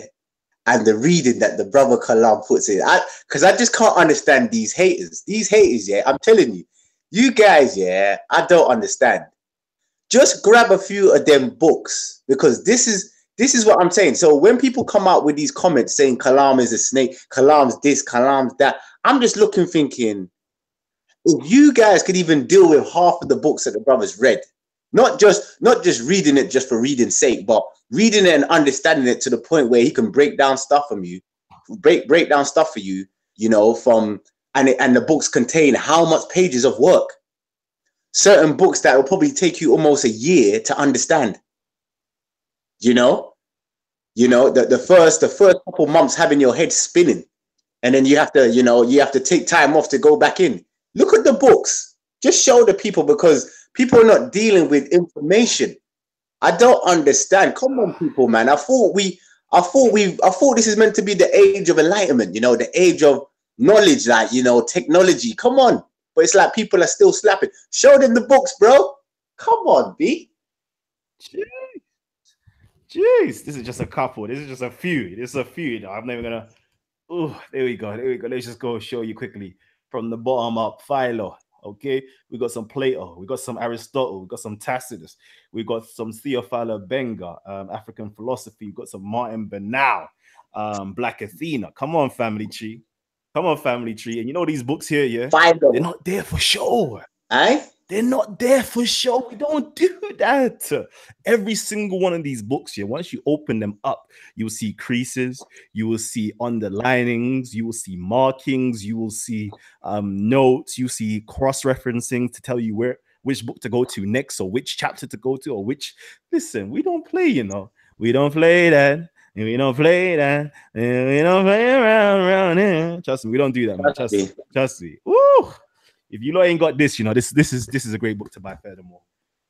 Speaker 2: and the reading that the brother Kalam puts in. Because I just can't understand these haters. These haters, yeah, I'm telling you, you guys, yeah, I don't understand. Just grab a few of them books because this is what I'm saying. So when people come out with these comments saying Kalam is a snake, Kalam's this, Kalam's that, I'm just looking thinking, if you guys could even deal with half of the books that the brothers read, not just reading it just for reading's sake, but reading it and understanding it to the point where he can break down stuff from you, break down stuff for you, from and the books contain how much pages of work. Certain books that will probably take you almost a year to understand. The first couple months having your head spinning, and then you have to take time off to go back in. Look at the books. Just show the people because people are not dealing with information. I don't understand. Come on, people, man. I thought this is meant to be the age of enlightenment, the age of knowledge, like, technology. Come on. But it's like people are still slapping. Show them the books, bro. Come on, B.
Speaker 1: Jeez, this is just a couple. This is just a few. This is a few. I'm not even gonna. Oh, there we go. There we go. Let's just go show you quickly from the bottom up. Philo. Okay, we got some Plato, we got some Aristotle, we got some Tacitus, we got some Theophilo Benga, African philosophy, we got some Martin Bernal, Black Athena. Come on, family tree. Come on, family tree. And you know these books here, yeah?
Speaker 2: Philo.
Speaker 1: They're not there for show.
Speaker 2: Aye?
Speaker 1: They're not there for show. We don't do that. Every single one of these books, yeah, once you open them up, you will see creases, you will see underlinings, you will see markings, you will see notes, you see cross-referencing to tell you which book to go to next, or which chapter to go to, or which. Listen, we don't play, we don't play that. And we don't play that. And we don't play around here. Trust me, we don't do that, man. Trust me. Woo! If you lot ain't got this, this is a great book to buy. Furthermore,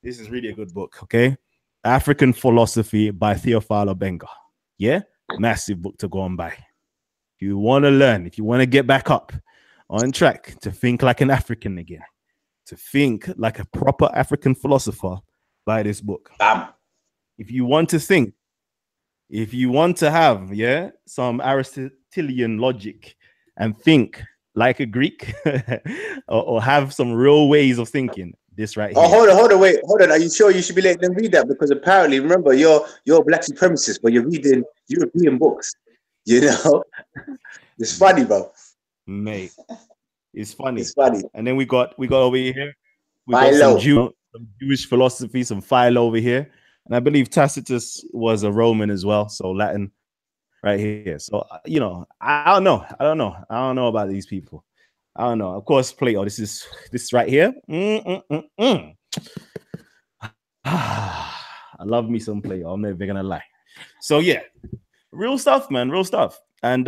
Speaker 1: this is really a good book. Okay, African Philosophy by Theophilo Benga. Yeah, massive book to go and buy. If you want to learn, if you want to get back up on track to think like an African again, to think like a proper African philosopher, buy this book. If you want to think, if you want to have some Aristotelian logic and think like a Greek, or have some real ways of thinking, this right here.
Speaker 2: Oh, hold on. Are you sure you should be letting them read that? Because apparently, remember, you're a black supremacist, but you're reading European books. It's funny, bro.
Speaker 1: Mate, it's funny.
Speaker 2: It's funny.
Speaker 1: And then we got over here, we got some Jewish philosophy, some Philo over here, and I believe Tacitus was a Roman as well, so Latin. Right here. So, I don't know. I don't know about these people. I don't know. Of course, Plato. This right here. I love me some Plato. I'm never gonna lie. So yeah, real stuff, man. Real stuff. And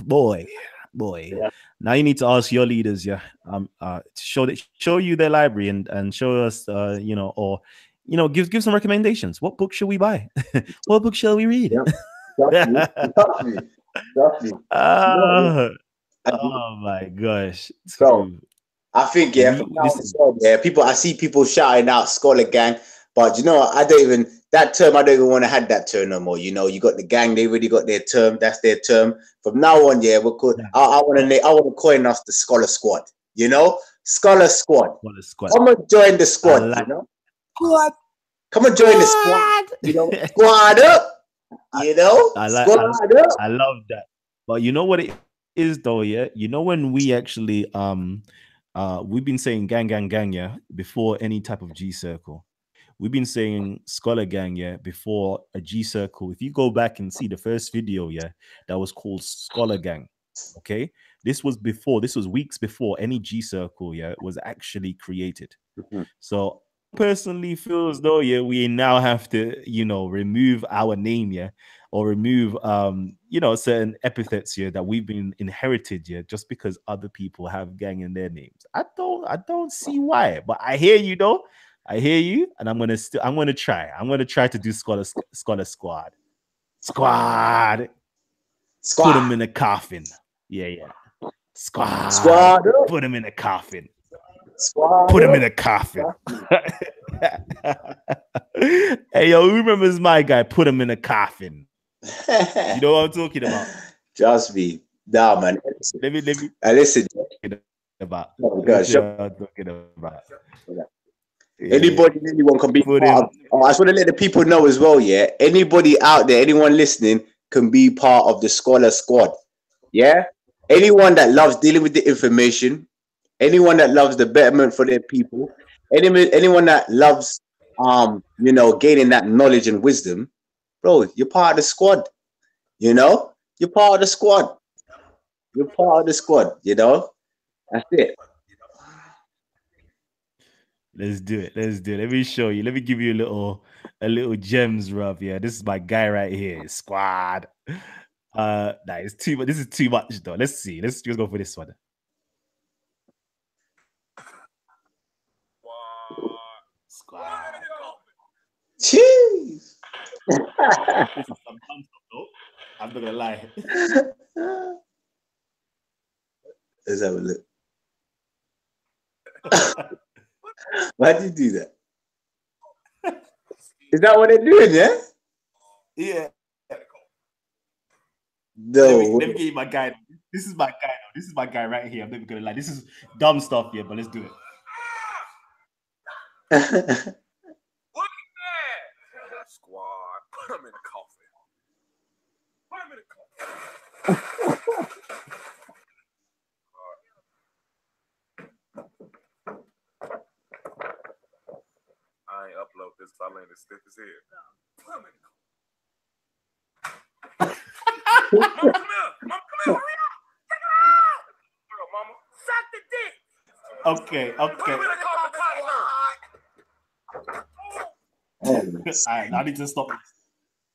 Speaker 1: boy. Yeah. Now you need to ask your leaders, to show you their library and show us, or give some recommendations. What book should we buy? What book shall we read?
Speaker 2: Trust me.
Speaker 1: Oh my gosh.
Speaker 2: So I think I see people shouting out Scholar Gang, but I don't even want to have that term no more. You got the gang, they already got their term, that's their term. From now on, we're cool. I want to coin us the Scholar Squad. Scholar Squad. Come and join the squad, Squad. Come and join the squad. Squad up.
Speaker 1: I love that. But you know what it is though, yeah? When we actually we've been saying gang, yeah, before any type of G circle. We've been saying Scholar Gang, yeah, before a G circle. If you go back and see the first video, yeah, that was called Scholar Gang. Okay. This was weeks before any G circle, yeah, was actually created. So personally feel as though we now have to remove our name or remove certain epithets that we've been inherited just because other people have gang in their names. I don't see why, but I hear you though. I hear you, and I'm gonna try to do Scholar Squad. Put him in a coffin. Squad. Put him in a coffin. Put him in a coffin. Hey, yo, who remembers my guy? Put him in a coffin. You know what I'm talking about?
Speaker 2: Trust me. Nah, man.
Speaker 1: Let me
Speaker 2: listen.
Speaker 1: About.
Speaker 2: Anyone can be part of. I just want to let the people know as well, yeah. Anybody out there, anyone listening, can be part of the Scholar Squad. Yeah? Anyone that loves dealing with the information, anyone that loves the betterment for their people, anyone that loves gaining that knowledge and wisdom, bro, you're part of the squad. You're part of the squad. You're part of the squad, That's it.
Speaker 1: Let's do it. Let me show you. Let me give you a little gems rub. Yeah, this is my guy right here. Squad. It's too much. This is too much though. Let's see. Let's just go for this one. Squad.
Speaker 2: Jeez.
Speaker 1: This is some fun stuff, though. I'm not gonna lie.
Speaker 2: Let's have a look. Why'd you do that? Is that what they're doing, yeah?
Speaker 1: Yeah.
Speaker 2: No.
Speaker 1: Let me give you my guy. This is my guy. This is my guy right here. I'm never gonna lie. This is dumb stuff here, but let's do it.
Speaker 3: Look at that! Squad, put him in the coffin. Put him in the coffin. I ain't upload this. I landed stiff as hell. Put him in the coffin. Mama, come here. Mama, come here. Hurry up. Take it out. Girl, mama. Suck the dick.
Speaker 1: Okay.
Speaker 3: Put him in the coffin.
Speaker 1: All right, now I need to stop this.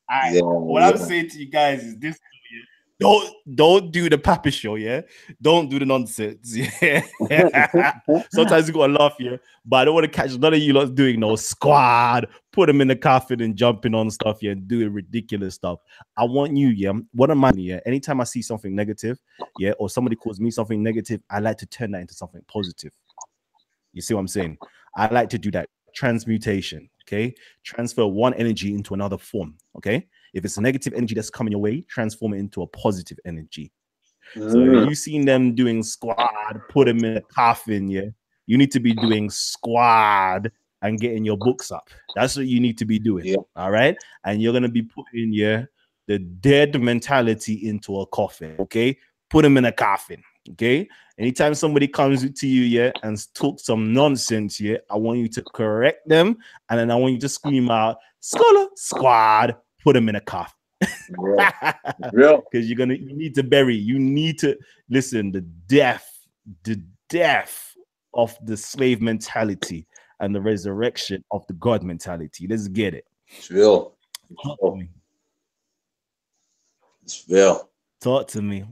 Speaker 1: All right,
Speaker 2: Yeah,
Speaker 1: what I'm saying to you guys is this: don't do the Papa show, yeah. Don't do the nonsense, yeah. Sometimes you gotta laugh, yeah, but I don't want to catch none of you lot doing no squad, put them in the coffin and jumping on stuff, yeah, and doing ridiculous stuff. I want you, yeah. What am I, yeah? Anytime I see something negative, yeah, or somebody calls me something negative, I like to turn that into something positive. You see what I'm saying? I like to do that transmutation. Okay, transfer one energy into another form. Okay, if it's a negative energy that's coming your way, transform it into a positive energy. So if you seen them doing squad, put them in a coffin, yeah, you need to be doing squad and getting your books up. That's what you need to be doing.
Speaker 2: Yeah.
Speaker 1: All right, and you're gonna be putting the dead mentality into a coffin. Okay, put them in a coffin. Okay, anytime somebody comes to you, yeah, and talk some nonsense, yeah, I want you to correct them, and then I want you to scream out, "Scholar squad!" Put them in a coffin.
Speaker 2: Real.
Speaker 1: Because you need to bury. You need to listen. The death of the slave mentality and the resurrection of the God mentality. Let's get it.
Speaker 2: It's real.
Speaker 1: Talk to me.
Speaker 2: It's real.
Speaker 1: Talk to me.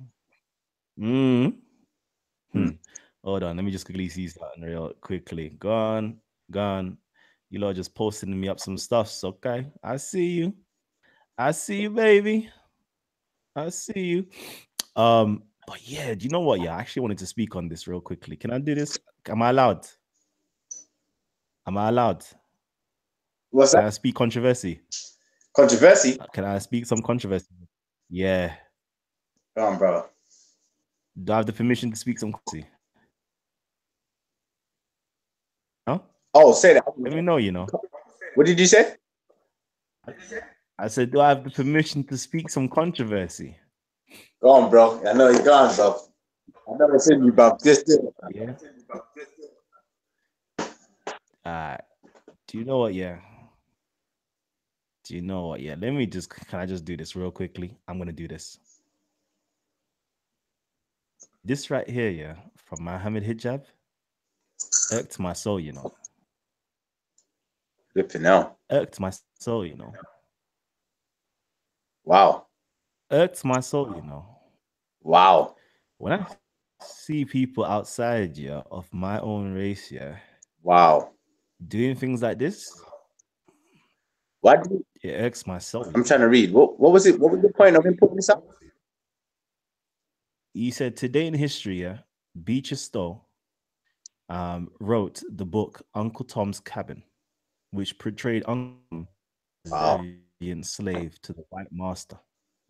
Speaker 1: Hold on, let me just quickly see something real quickly. Gone. You lot just posting me up some stuff. So, okay, I see you. I see you, baby. I see you. But yeah, do you know what? Yeah, I actually wanted to speak on this real quickly. Can I do this? Am I allowed? Am I allowed?
Speaker 2: What's
Speaker 1: Can
Speaker 2: that?
Speaker 1: I speak controversy?
Speaker 2: Controversy?
Speaker 1: Can I speak some controversy? Yeah.
Speaker 2: Come on, bro.
Speaker 1: Do I have the permission to speak some controversy? Huh?
Speaker 2: Oh, say that.
Speaker 1: Let me know, you know.
Speaker 2: What did you say?
Speaker 1: I said, do I have the permission to speak some controversy?
Speaker 2: Go on, bro. I know you're gone, bro. I never seen you, bro. Just do it.
Speaker 1: Yeah. Do you know what? Yeah. Do you know what? Yeah. Can I just do this real quickly? I'm going to do this. This right here, yeah, from Mohammed Hijab, irked my soul, you know.
Speaker 2: Flipping out.
Speaker 1: Irked my soul, you know.
Speaker 2: Wow.
Speaker 1: Irked my soul, you know.
Speaker 2: Wow.
Speaker 1: When I see people outside, yeah, of my own race, yeah,
Speaker 2: wow,
Speaker 1: doing things like this,
Speaker 2: why did
Speaker 1: it irks my soul.
Speaker 2: I'm trying to read. What was it? What was the point of him putting this up?
Speaker 1: He said, today in history, yeah, Beecher Stowe wrote the book Uncle Tom's Cabin, which portrayed Uncle as a obedient slave to the white master.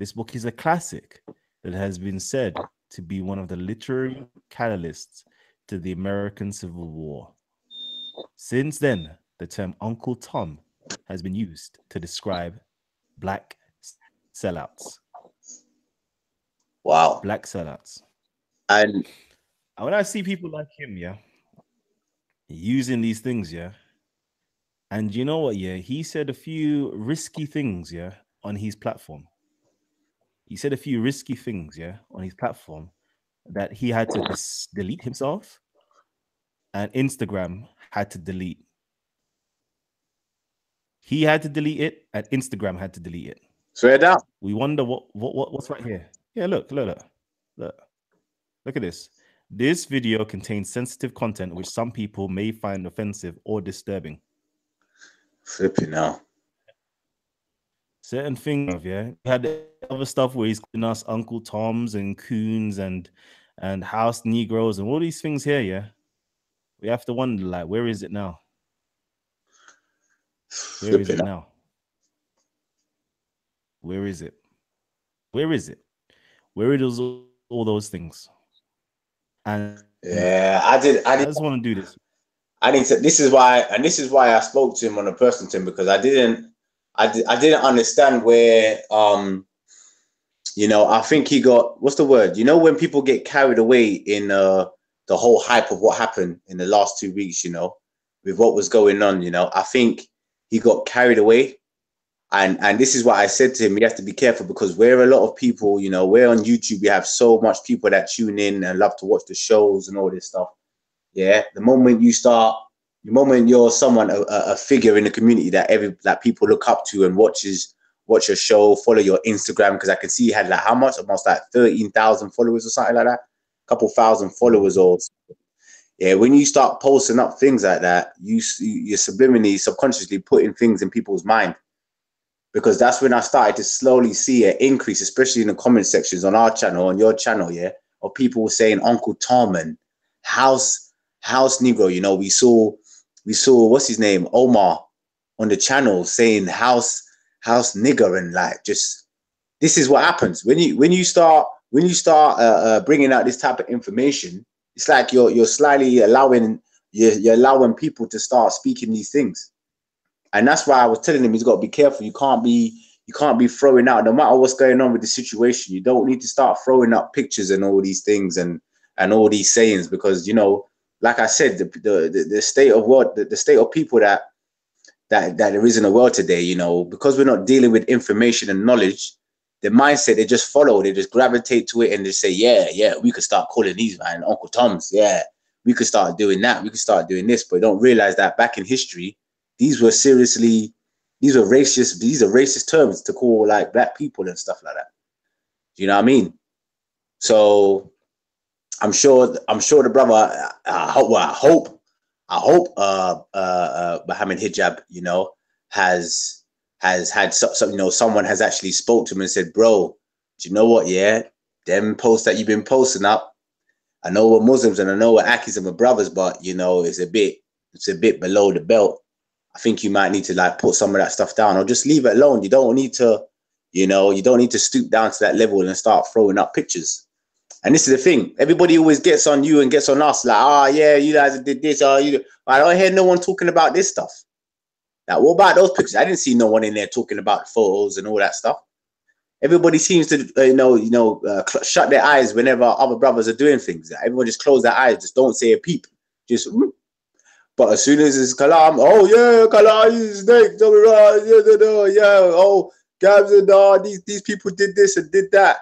Speaker 1: This book is a classic that has been said to be one of the literary catalysts to the American Civil War. Since then, the term Uncle Tom has been used to describe black sellouts.
Speaker 2: Wow.
Speaker 1: Black sellouts.
Speaker 2: And
Speaker 1: when I see people like him, yeah, using these things, yeah, and you know what, yeah, he said a few risky things, yeah, on his platform. He said a few risky things, yeah, on his platform that he had to delete himself, and Instagram had to delete. He had to delete it, and Instagram had to delete it.
Speaker 2: Swear down.
Speaker 1: We wonder what's right here. Yeah, look at this. This video contains sensitive content which some people may find offensive or disturbing.
Speaker 2: Flipping now.
Speaker 1: Certain things, yeah. We had the other stuff where he's calling us Uncle Toms and Coons and House Negroes and all these things here, yeah. We have to wonder, like, where is it now? Where is
Speaker 2: Flipping
Speaker 1: it
Speaker 2: now.
Speaker 1: now? Where is it? Where is it? Where are all those things? And
Speaker 2: Yeah,
Speaker 1: I just want to do this.
Speaker 2: I need to. This is why I spoke to him on a personal thing, because I didn't understand where I think he got, what's the word? When people get carried away in the whole hype of what happened in the last 2 weeks, with what was going on, I think he got carried away. And this is what I said to him. You have to be careful, because we're a lot of people, we're on YouTube. We have so much people that tune in and love to watch the shows and all this stuff. Yeah. The moment you're someone, a figure in the community that people look up to and watch your show, follow your Instagram, because I can see you had like how much, almost like 13,000 followers or something like that, a couple thousand followers. Or yeah, when you start posting up things like that, you're subliminally, subconsciously putting things in people's mind. Because that's when I started to slowly see an increase, especially in the comment sections on our channel, on your channel, yeah, of people saying Uncle Tom and House Negro. We saw what's his name, Omar, on the channel saying House Nigger, and like, just, this is what happens when you start bringing out this type of information. It's like you're slightly allowing people to start speaking these things. And that's why I was telling him he's got to be careful. You can't be throwing out, no matter what's going on with the situation. You don't need to start throwing up pictures and all these things and all these sayings, because like I said, the state of the state of people that there is in the world today, because we're not dealing with information and knowledge, the mindset, they just follow, they just gravitate to it, and they say, yeah, we could start calling these man Uncle Toms. Yeah, we could start doing that. We could start doing this, but don't realize that back in history, these are racist terms to call like black people and stuff like that. Do you know what I mean? So I'm sure the brother, I hope Mohammed Hijab, has had some, someone has actually spoke to him and said, bro, do you know what? Yeah, them posts that you've been posting up, I know we're Muslims and I know we're Akis and we're brothers, but it's a bit below the belt. I think you might need to like put some of that stuff down, or just leave it alone. You don't need to, you don't need to stoop down to that level and start throwing up pictures. And this is the thing. Everybody always gets on you and gets on us. Like, yeah, you guys did this. I don't hear no one talking about this stuff. Now, what about those pictures? I didn't see no one in there talking about photos and all that stuff. Everybody seems to, shut their eyes whenever other brothers are doing things. Everyone just close their eyes. Just don't say a peep. Just... But as soon as it's Kalam, oh yeah, Kalam is snake, yeah, oh Gabs and these people did this and did that.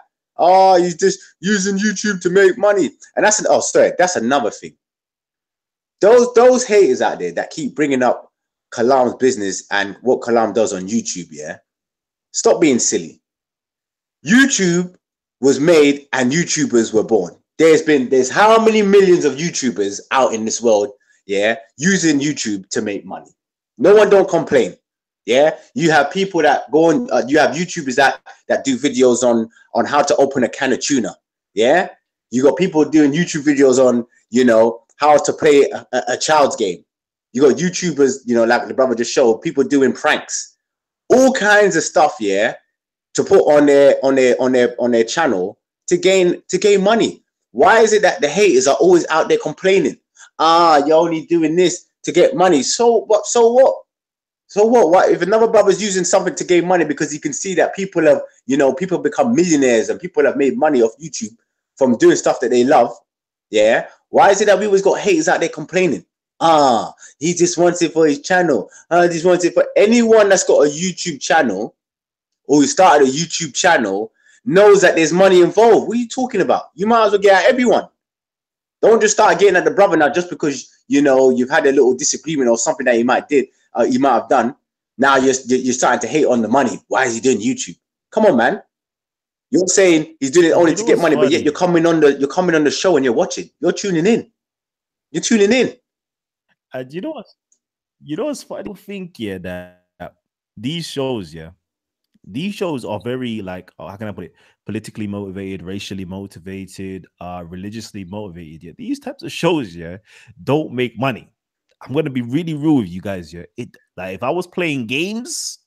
Speaker 2: He's just using YouTube to make money. And that's another thing. Those haters out there that keep bringing up Kalam's business and what Kalam does on YouTube, yeah, stop being silly. YouTube was made and YouTubers were born. There's how many millions of YouTubers out in this world, yeah, using YouTube to make money. No one don't complain. Yeah, you have people that go on. You have YouTubers that do videos on how to open a can of tuna. Yeah, you got people doing YouTube videos on how to play a child's game. You got YouTubers, like the brother just showed, people doing pranks, all kinds of stuff. Yeah, to put on their channel to gain money. Why is it that the haters are always out there complaining? You're only doing this to get money. So what? So what? So what? What if another brother's using something to gain money because he can see that people have, people become millionaires and people have made money off YouTube from doing stuff that they love? Yeah. Why is it that we always got haters out there complaining? He just wants it for his channel. He just wants it for anyone that's got a YouTube channel or who started a YouTube channel knows that there's money involved. What are you talking about? You might as well get at everyone. Don't just start getting at the brother now just because you've had a little disagreement or something that he might have done. Now you're starting to hate on the money. Why is he doing YouTube? Come on, man. You're saying he's doing it only to get money, but yet you're coming on the show and you're watching. You're tuning in. You're tuning in.
Speaker 1: You know what? You know, it's funny. I don't think, yeah, that these shows, yeah, these shows are very like, oh, how can I put it? Politically motivated, racially motivated, religiously motivated. Yeah, these types of shows, yeah, don't make money. I'm gonna be really real with you guys. Yeah, it like if I was playing games,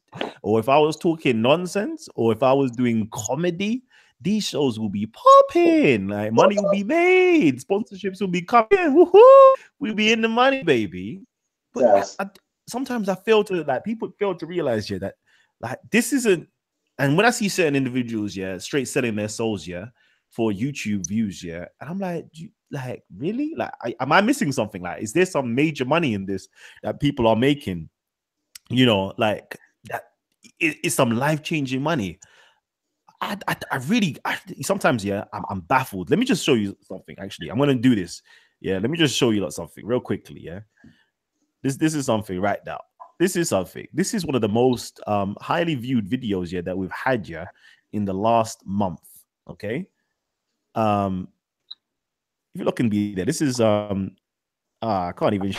Speaker 1: or if I was talking nonsense, or if I was doing comedy, these shows will be popping. Like money will be made, sponsorships will be coming. Woohoo! We'll be in the money, baby. But
Speaker 2: Yes.
Speaker 1: sometimes I fail to like people fail to realize, yeah, that like this isn't. And when I see certain individuals, yeah, straight selling their souls, yeah, for YouTube views, yeah, and I'm like, like really, like, am I missing something? Like, is there some major money in this that people are making? You know, like that it's some life changing money. I really, sometimes, yeah, I'm baffled. Let me just show you something. Actually, I'm gonna do this. Yeah, let me just show you like something real quickly. Yeah, this is something right now. This is something. This is one of the most highly viewed videos, yeah, that we've had, yeah, in the last month. Okay. Um, if you look and be there, this is I can't even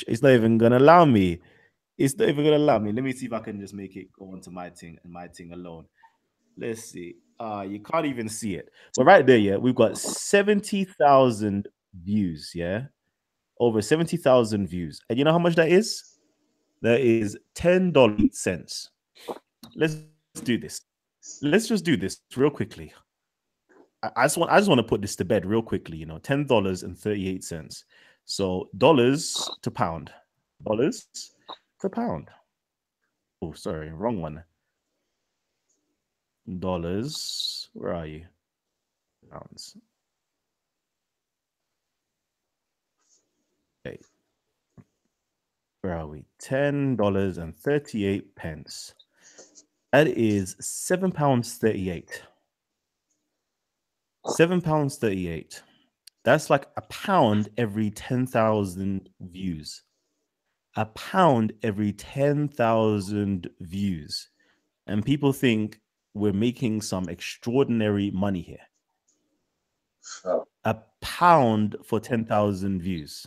Speaker 1: it's not even gonna allow me. It's not even gonna allow me. Let me see if I can just make it go onto my thing and my thing alone. Let's see. You can't even see it. But right there, yeah, we've got 70,000 views, yeah. Over 70,000 views. And you know how much that is? That is $10.08. Let's do this. Let's just do this real quickly. I just want to put this to bed real quickly. You know, $10.38. So dollars to pound, dollars to pound. Oh, sorry, wrong one. Dollars. Where are you? Pounds. Okay, where are we? $10.38. That is £7.38. £7 38. That's like a pound every 10,000 views. A pound every 10,000 views. And people think we're making some extraordinary money here.
Speaker 2: Oh,
Speaker 1: A pound for 10,000 views.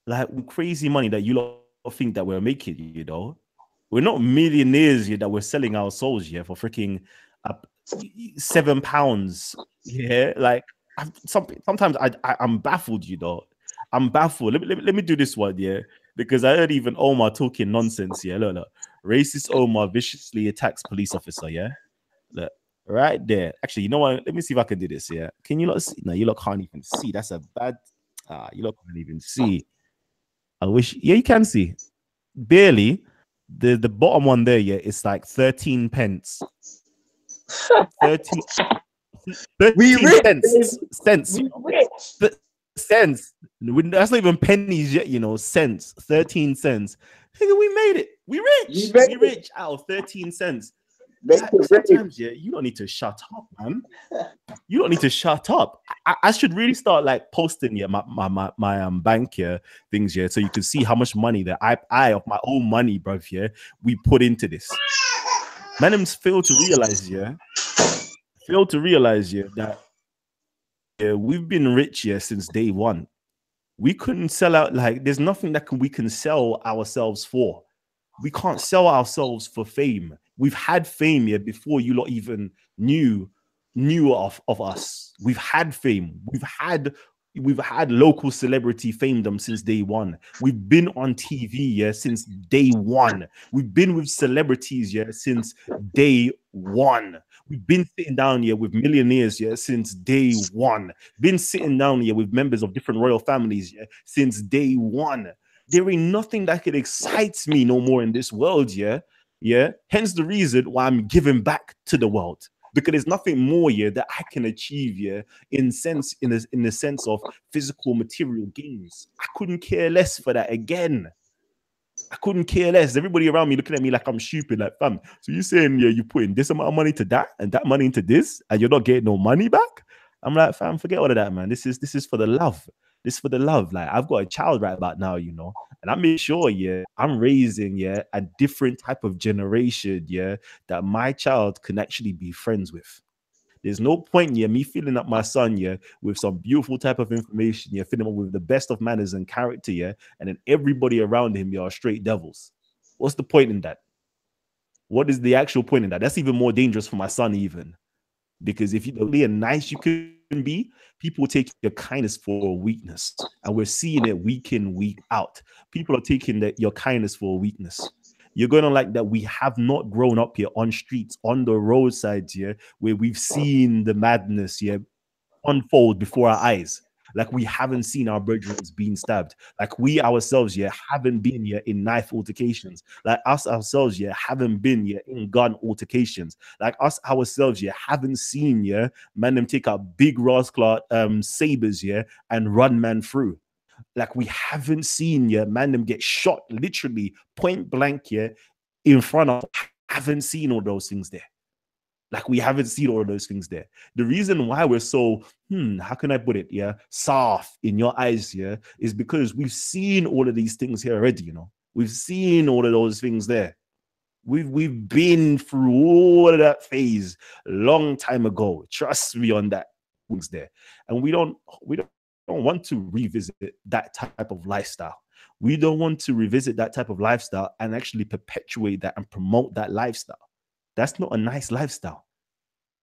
Speaker 1: Like crazy money that you lot think that we're making, you know? We're not millionaires here that we're selling our souls here for freaking uh, £7. Yeah, like sometimes I'm baffled, you know. I'm baffled. Let me do this one, yeah, because I heard even Omar talking nonsense. Yeah, look, racist Omar viciously attacks police officer. Yeah, look right there. Actually, you know what? Let me see if I can do this. Yeah, can you lot see? No, you lot can't even see. That's a bad. You lot can't even see. I wish. Yeah, you can see barely. The bottom one there, yeah, it's like 13 pence. 13,
Speaker 2: we
Speaker 1: 13
Speaker 2: rich,
Speaker 1: cents.
Speaker 2: baby.
Speaker 1: Cents, you
Speaker 2: We
Speaker 1: know.
Speaker 2: rich.
Speaker 1: Cents. That's not even pennies yet, you know. Cents. 13 cents. Nigga, we made it. We
Speaker 2: We
Speaker 1: rich.
Speaker 2: make
Speaker 1: We
Speaker 2: it.
Speaker 1: rich out of 13 cents.
Speaker 2: Make
Speaker 1: Like
Speaker 2: it rain.
Speaker 1: sometimes, yeah, you don't need to shut up, man. You don't need to shut up. I should really start like posting, yeah, my bank here things, yeah, so you can see how much money that I of my own money, bruv, yeah, we put into this. Manim's failed to realize, yeah, that yeah, we've been rich, yeah, since day one. We couldn't sell out, like there's nothing that we can sell ourselves for. We can't sell ourselves for fame. We've had fame here before you lot even knew of us. We've had fame. We've had local celebrity famedom since day one. We've been on TV, yeah, since day one. We've been with celebrities, yeah, since day one. We've been sitting down here with millionaires, yeah, since day one. Been sitting down here with members of different royal families, yeah, since day one. There ain't nothing that could excite me no more in this world, yeah. Yeah. Hence the reason why I'm giving back to the world. Because there's nothing more, yeah, that I can achieve, yeah, in the sense of physical material gains. I couldn't care less for that again. I couldn't care less. Everybody around me looking at me like I'm stupid, like fam. So you saying, yeah, you putting this amount of money to that and that money into this, and you're not getting no money back? I'm like, fam, forget all of that, man. This is for the love. This is for the love. Like I've got a child right about now, you know, and I make sure, yeah, I'm raising, yeah, a different type of generation, yeah, that my child can actually be friends with. There's no point, yeah, me filling up my son, yeah, with some beautiful type of information, yeah, filling him up with the best of manners and character, yeah, and then everybody around him, yeah, are straight devils. What's the point in that? What is the actual point in that? That's even more dangerous for my son, even. Because if you're really nice you can be, people will take your kindness for a weakness. And we're seeing it week in, week out. People are taking that your kindness for a weakness. You're going to like that. We have not grown up here on streets, on the roadsides here, where we've seen the madness here unfold before our eyes. Like we haven't seen our brethren being stabbed. Like we ourselves, yeah, haven't been here in knife altercations. Like us ourselves, yeah, haven't been here in gun altercations. Like us ourselves, yeah, haven't seen, yeah, man, them take out big rascal sabers, yeah, and run man through. Like we haven't seen, yeah, man, them get shot literally point blank, yeah, in front of. Haven't seen all those things there. Like we haven't seen all of those things there. The reason why we're so, how can I put it? Yeah, soft in your eyes, yeah, is because we've seen all of these things here already, you know. We've seen all of those things there. We've been through all of that phase a long time ago. Trust me on that. Things there. And we don't want to revisit that type of lifestyle. We don't want to revisit that type of lifestyle and actually perpetuate that and promote that lifestyle. That's not a nice lifestyle.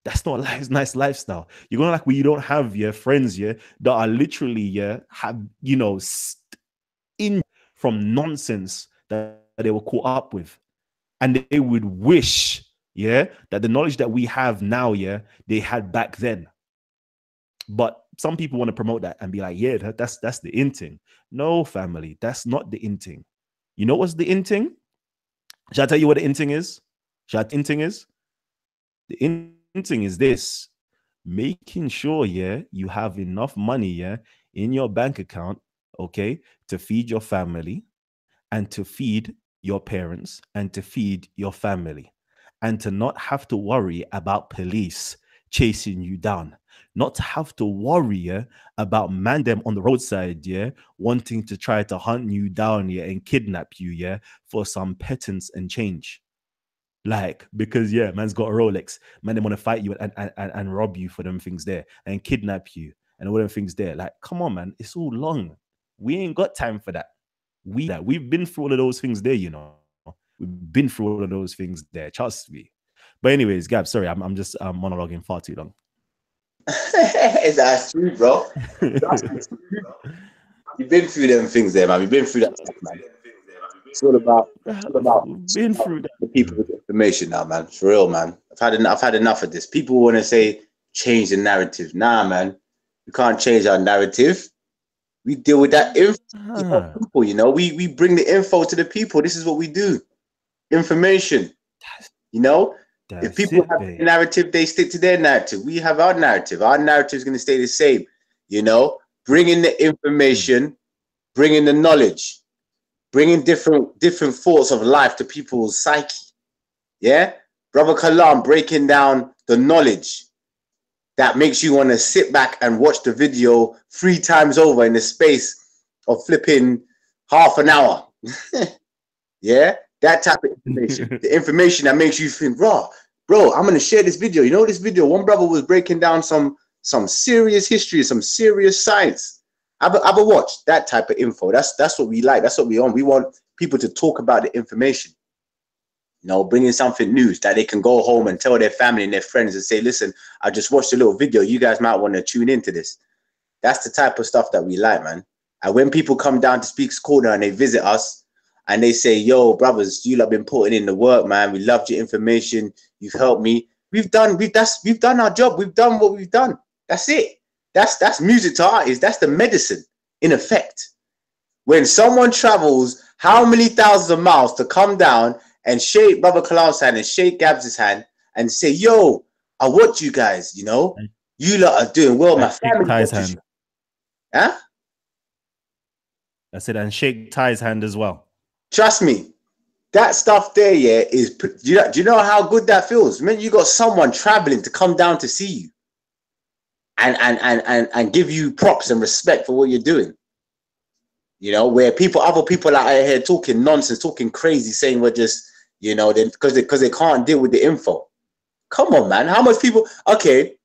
Speaker 1: That's not a nice lifestyle. You're going to like where you don't have your friends, yeah, that are literally, yeah, have, you know, in from nonsense that they were caught up with. And they would wish, yeah, that the knowledge that we have now, yeah, they had back then. But some people want to promote that and be like, yeah, that's the in thing. No, family, that's not the in thing. You know what's the in thing? Shall I tell you what the in thing is? The in thing is this: making sure, yeah, you have enough money, yeah, in your bank account, okay, to feed your family and to feed your parents and to feed your family and to not have to worry about police chasing you down, not to have to worry, yeah, about man them on the roadside, yeah, wanting to try to hunt you down, yeah, and kidnap you, yeah, for some pittance and change. Like, because yeah, man's got a Rolex, man, they want to fight you and rob you for them things there and kidnap you and all them things there. Like, come on, man, it's all long. We ain't got time for that. We've been through all of those things there, you know. We've been through all of those things there. Trust me. But anyways, Gab, sorry, I'm just monologuing far too long.
Speaker 2: That's true, bro. You've been through them things there, man. We've been through that stuff, man. It's all about
Speaker 1: been through that.
Speaker 2: The people with information now, man. For real, man. I've had enough of this. People want to say change the narrative. Nah, man. We can't change our narrative. We deal with that info people, you know. We bring the info to the people. This is what we do. Information. You know? If people have a narrative, they stick to their narrative. We have our narrative. Our narrative is going to stay the same. You know? Bringing the information, bringing the knowledge, bringing different thoughts of life to people's psyche. Yeah? Brother Kalam breaking down the knowledge that makes you want to sit back and watch the video 3 times over in the space of flipping half an hour. Yeah? That type of information. The information that makes you think, bro, I'm going to share this video. You know this video? One brother was breaking down some serious history, some serious science. Have a watch. That type of info. That's what we like. That's what we want. We want people to talk about the information. You know, bringing something new that they can go home and tell their family and their friends and say, listen, I just watched a little video. You guys might want to tune into this. That's the type of stuff that we like, man. And when people come down to Speaker's Corner and they visit us and they say, yo, brothers, you have been putting in the work, man. We loved your information. You've helped me. We've done our job. We've done what we've done. That's it. That's music to artists. That's the medicine in effect. When someone travels how many thousands of miles to come down and shake Brother Kalam's hand and shake Gabs' hand and say, yo, I watch you guys, you know. You lot are doing well. My family watches you. Huh?
Speaker 1: I said, and shake Ty's hand as well.
Speaker 2: Trust me. That stuff there, yeah, is, do you know how good that feels? I mean, you got someone traveling to come down to see you and give you props and respect for what you're doing. You know, where other people are out here talking nonsense, talking crazy, saying we're just, you know, because they can't deal with the info. Come on, man. How much people? Okay,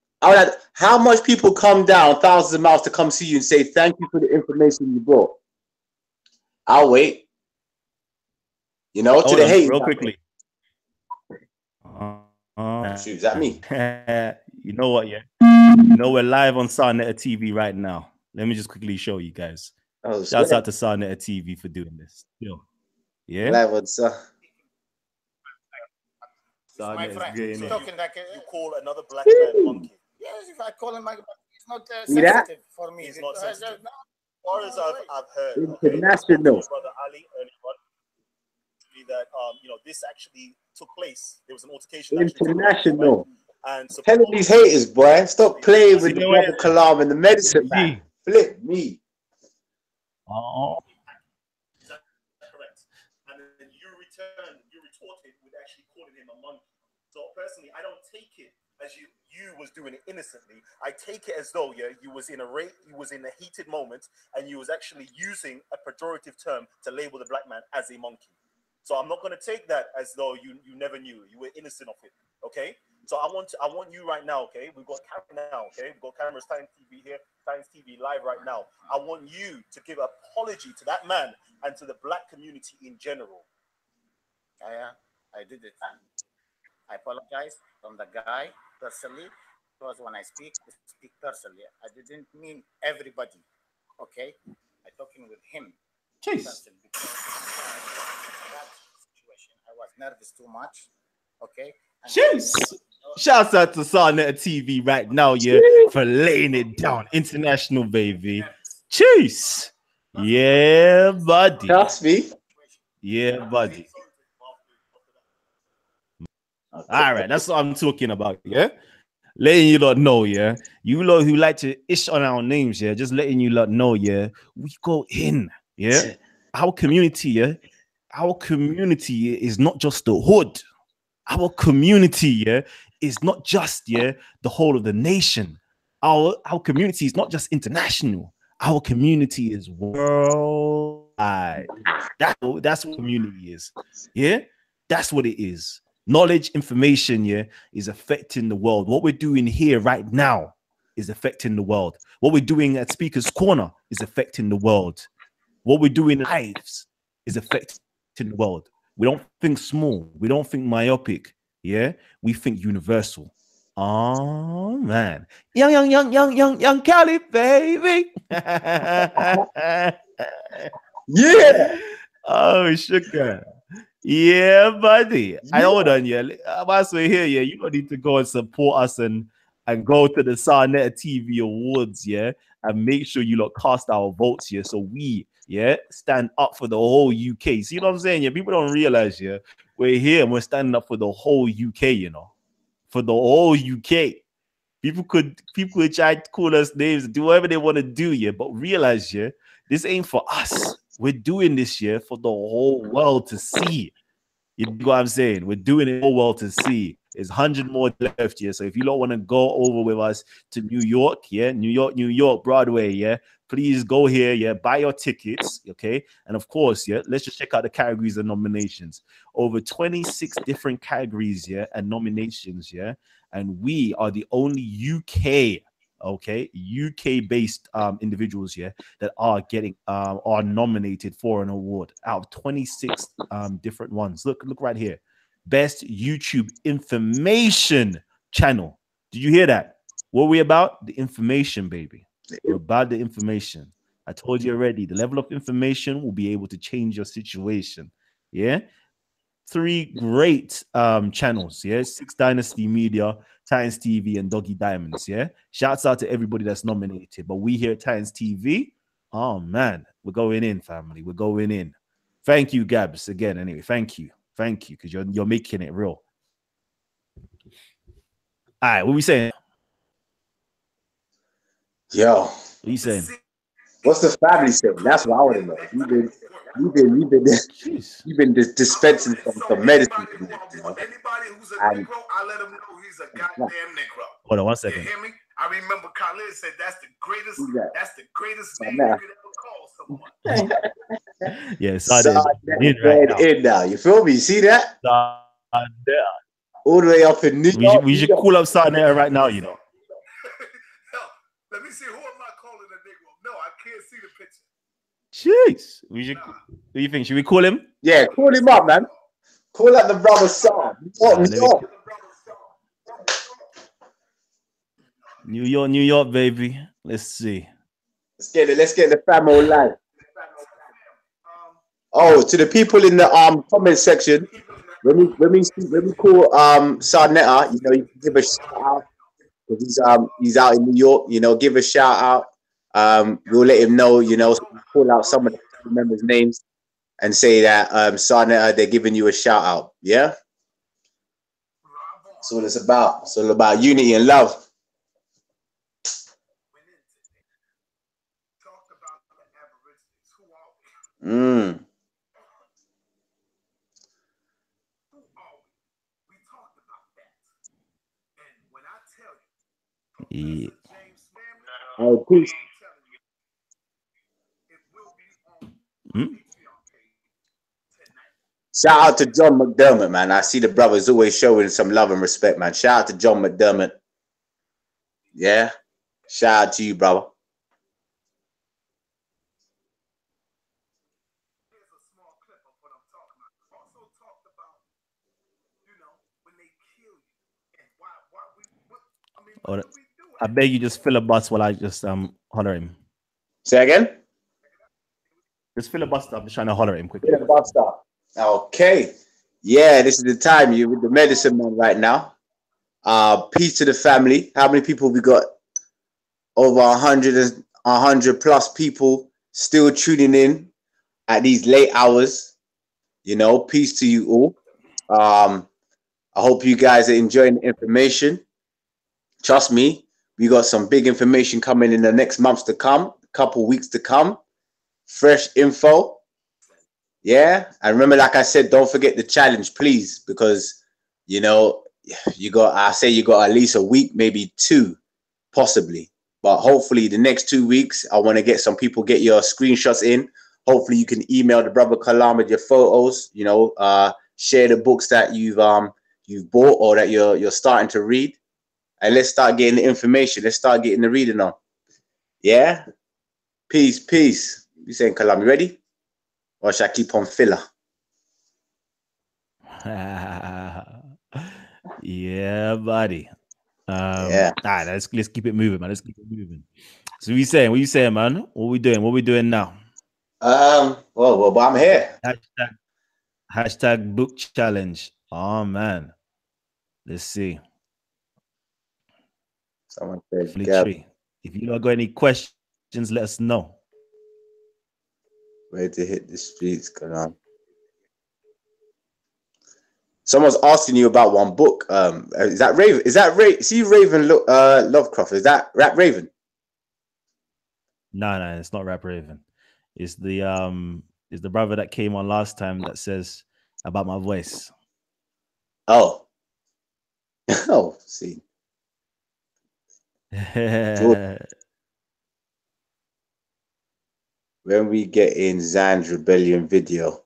Speaker 2: How much people come down thousands of miles to come see you and say thank you for the information you brought? I'll wait. You know, to
Speaker 1: Hold
Speaker 2: the
Speaker 1: on,
Speaker 2: haters.
Speaker 1: real quickly.
Speaker 2: Shoot, is that me?
Speaker 1: You know what? Yeah, you know we're live on Sarnetta TV right now. Let me just quickly show you guys.
Speaker 2: Oh,
Speaker 1: Shouts out to Sarnetta TV for doing this. Yeah.
Speaker 2: Live on sir.
Speaker 3: My friend,
Speaker 1: so
Speaker 3: talking like
Speaker 1: you call another black man monkey.
Speaker 3: yes, if I call him, it's not
Speaker 2: See that?
Speaker 3: sensitive for me.
Speaker 1: It's not
Speaker 3: because,
Speaker 1: sensitive.
Speaker 3: no,
Speaker 1: As far as I've heard,
Speaker 2: International.
Speaker 1: brother Ali earlier on, that you know, this actually took place. There was an altercation.
Speaker 2: International.
Speaker 1: And so
Speaker 2: Telling these haters, boy, stop playing with the brother Kalam and the medicine man. Flip me.
Speaker 1: Oh, that's correct. And then you retorted with actually calling him a monkey. So personally, I don't take it as you was doing it innocently. I take it as though you was in a heated moment, and you was actually using a pejorative term to label the black man as a monkey. So I'm not going to take that as though you never knew. You were innocent of it. Okay. So I want you right now. Okay. We've got camera now. Okay. We've got cameras, Times TV here, Times TV live right now. I want you to give apology to that man and to the black community in general.
Speaker 3: I did it. I apologize from the guy personally, because when I speak personally. I didn't mean everybody. Okay. I'm talking with him.
Speaker 1: Jeez.
Speaker 3: Because that situation, I was nervous too much. Okay.
Speaker 1: Jeez. Shouts out to Sarnetta TV right now, for laying it down. International, baby. Jeez. Yeah, buddy.
Speaker 2: Trust me.
Speaker 1: Yeah, buddy. All right, that's what I'm talking about, yeah? Letting you lot know, yeah? You lot who like to ish on our names, yeah? Just letting you lot know, yeah? We go in, yeah? Our community, yeah? Our community is not just the hood. Our community, yeah, is not just, the whole of the nation. Our community is not just international. Our community is worldwide. That's what community is. Yeah, that's what it is. Knowledge, information, is affecting the world. What we're doing here right now is affecting the world. What we're doing at Speaker's Corner is affecting the world. What we're doing in lives is affecting the world. We don't think small. We don't think myopic. Yeah, we think universal. Oh man, young Cali, baby.
Speaker 2: Yeah.
Speaker 1: Oh, sugar. Yeah, buddy. I hold on, I'm also here, you don't need to go and support us and go to the Sarnetta TV Awards, and make sure you lot cast our votes, so we, stand up for the whole UK. See what I'm saying? People don't realize, we're here and we're standing up for the whole UK, for the whole UK. People could try to call us names, do whatever they want to do, but realize, this ain't for us. We're doing this for the whole world to see. You know what I'm saying? We're doing it all world to see. There's 100 more left, so if you don't want to go over with us to New York, New York, Broadway, please go here, buy your tickets, okay? And of course, let's just check out the categories and nominations. Over 26 different categories, and nominations, and we are the only UK based individuals that are getting are nominated for an award out of 26 different ones. Look right here. Best YouTube information channel. Did you hear that? What are we about? The information, baby. We're about the information. I told you already, the level of information will be able to change your situation. 3 great channels, 6 Dynasty Media, Titans TV, and Doggy Diamonds. Shouts out to everybody that's nominated. But we here at Titans TV, oh man, we're going in, family. We're going in. Thank you, Gabs, again. Anyway, thank you, because you're making it real. All right, what we saying?
Speaker 2: Yo,
Speaker 1: what you saying?
Speaker 2: What's the family saying? That's what I want to know. You've been dispensing some medicine.
Speaker 3: Anybody who's a Negro, I let him know he's a goddamn Negro.
Speaker 1: Hold on 1 second.
Speaker 3: You hear me? I remember Khalid said that's the greatest name you could ever call someone.
Speaker 2: In now. You feel me? You see that? All the way up in New York.
Speaker 1: We should cool up Sarnetta right now,
Speaker 4: see. Who am I calling a Negro? No, I can't see the picture.
Speaker 1: Jeez. We should. What do you think? Should we call him?
Speaker 2: Yeah, call him up, man. Call up the brother Sam.
Speaker 1: Let me. New York, New York, baby. Let's see.
Speaker 2: Let's get it. Let's get the fam online. Oh, to the people in the comment section, when we call Sarnetta, you know, you can give a shout out because he's out in New York. You know, give a shout out. We'll let him know. You know, so we'll call out some of the members' names and say that Sarnetta, they're giving you a shout out. Yeah. That's what it's about. It's all about unity and love. Mm.
Speaker 1: Yeah.
Speaker 2: Oh, peace. Shout out to John McDermott, man. I see the brothers always showing some love and respect, man. Shout out to John McDermott. Yeah. Shout out to you, brother.
Speaker 1: Or, I beg you, just filibuster while I just holler him.
Speaker 2: Say again?
Speaker 1: Just filibuster. I'm just trying to holler him quickly.
Speaker 2: Filibuster. Okay. Yeah, this is the time. You're with the medicine man right now. Peace to the family. How many people we got? Over 100 plus people still tuning in at these late hours. You know, peace to you all. I hope you guys are enjoying the information. Trust me, we got some big information coming in the next months to come, couple weeks to come. Fresh info. Yeah. And remember, like I said, don't forget the challenge, please, because, you know, I say you got at least a week, maybe two, possibly. But hopefully the next 2 weeks, I want to get some people, get your screenshots in. Hopefully you can email the brother Kalam with your photos, you know, share the books that you've bought or that you're starting to read. And let's start getting the information. Let's start getting the reading on. Yeah? Peace, peace. You saying, Kalam, you ready? Or should I keep on filler?
Speaker 1: Yeah, buddy.
Speaker 2: Yeah.
Speaker 1: Let's keep it moving, man. Let's keep it moving. So what you saying? What you saying, man? What we doing? What we doing now?
Speaker 2: Well, I'm here.
Speaker 1: Hashtag book challenge. Oh man. Let's see.
Speaker 2: Someone said,
Speaker 1: if you don't got any questions, let us know.
Speaker 2: Ready to hit the streets, Kalam. Someone's asking you about one book. Is that Raven? Is that Raven? See Raven Lovecraft? Is that Rap Raven?
Speaker 1: No, it's not Rap Raven. It's the brother that came on last time that says about my voice.
Speaker 2: Oh. Oh, see. When we get in Zan's Rebellion video.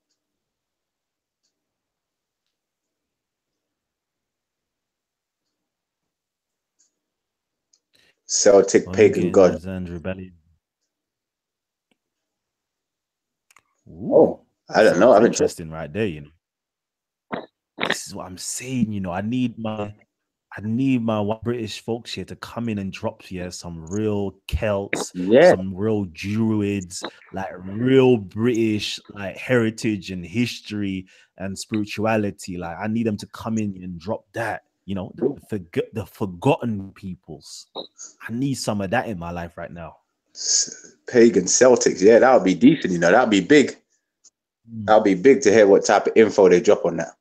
Speaker 2: Celtic pagan god.
Speaker 1: Zan's Rebellion.
Speaker 2: Ooh, I don't know. I'm
Speaker 1: interesting right there, you know. This is what I'm saying, you know. I need my white British folks here to come in and drop here some real Celts, some real Druids, like real British like heritage and history and spirituality. Like I need them to come in and drop that, you know, the forgotten peoples. I need some of that in my life right now.
Speaker 2: Pagan Celtics, yeah, that would be decent, you know, that'd be big. That'd be big to hear what type of info they drop on that.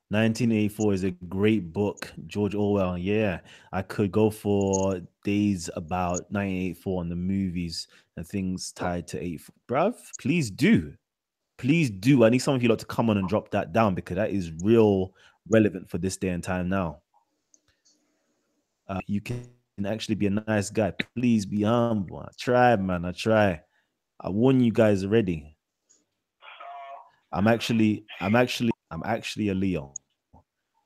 Speaker 1: 1984 is a great book. George Orwell. Yeah, I could go for days about 1984 and the movies and things tied to 84. Bruv, please do. Please do. I need some of you lot to come on and drop that down because that is real relevant for this day and time now. You can actually be a nice guy. Please be humble. I try, man. I try. I warn you guys already. I'm actually a Leo.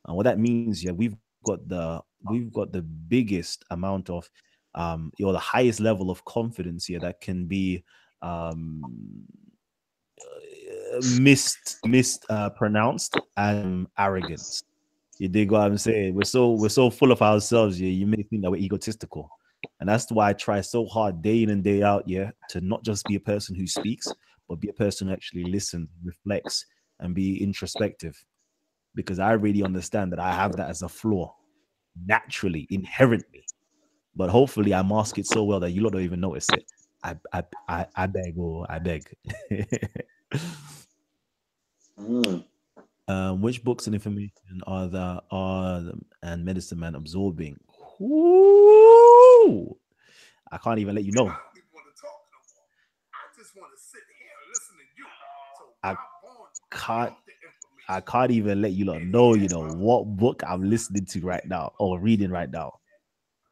Speaker 1: And what that means, yeah, we've got the the biggest amount of the highest level of confidence here that can be um pronounced as arrogance. You dig what I'm saying? We're so full of ourselves. Yeah, you may think that we're egotistical, and that's why I try so hard day in and day out. Yeah, to not just be a person who speaks, but be a person who actually listens, reflects, and be introspective. Because I really understand that I have that as a flaw, naturally, inherently. But hopefully, I mask it so well that you lot don't even notice it. I beg, oh, I beg.
Speaker 2: Mm.
Speaker 1: Which books and information and medicine man absorbing? Ooh, I can't even let you
Speaker 4: I
Speaker 1: know.
Speaker 4: don't even want to talk no more. I just want to sit here and listen to you. So
Speaker 1: I
Speaker 4: Rob Vaughn
Speaker 1: can't.
Speaker 4: pumped the
Speaker 1: I
Speaker 4: information.
Speaker 1: can't even let you lot
Speaker 4: And
Speaker 1: know.
Speaker 4: he had
Speaker 1: What book I'm listening to right now or reading right now.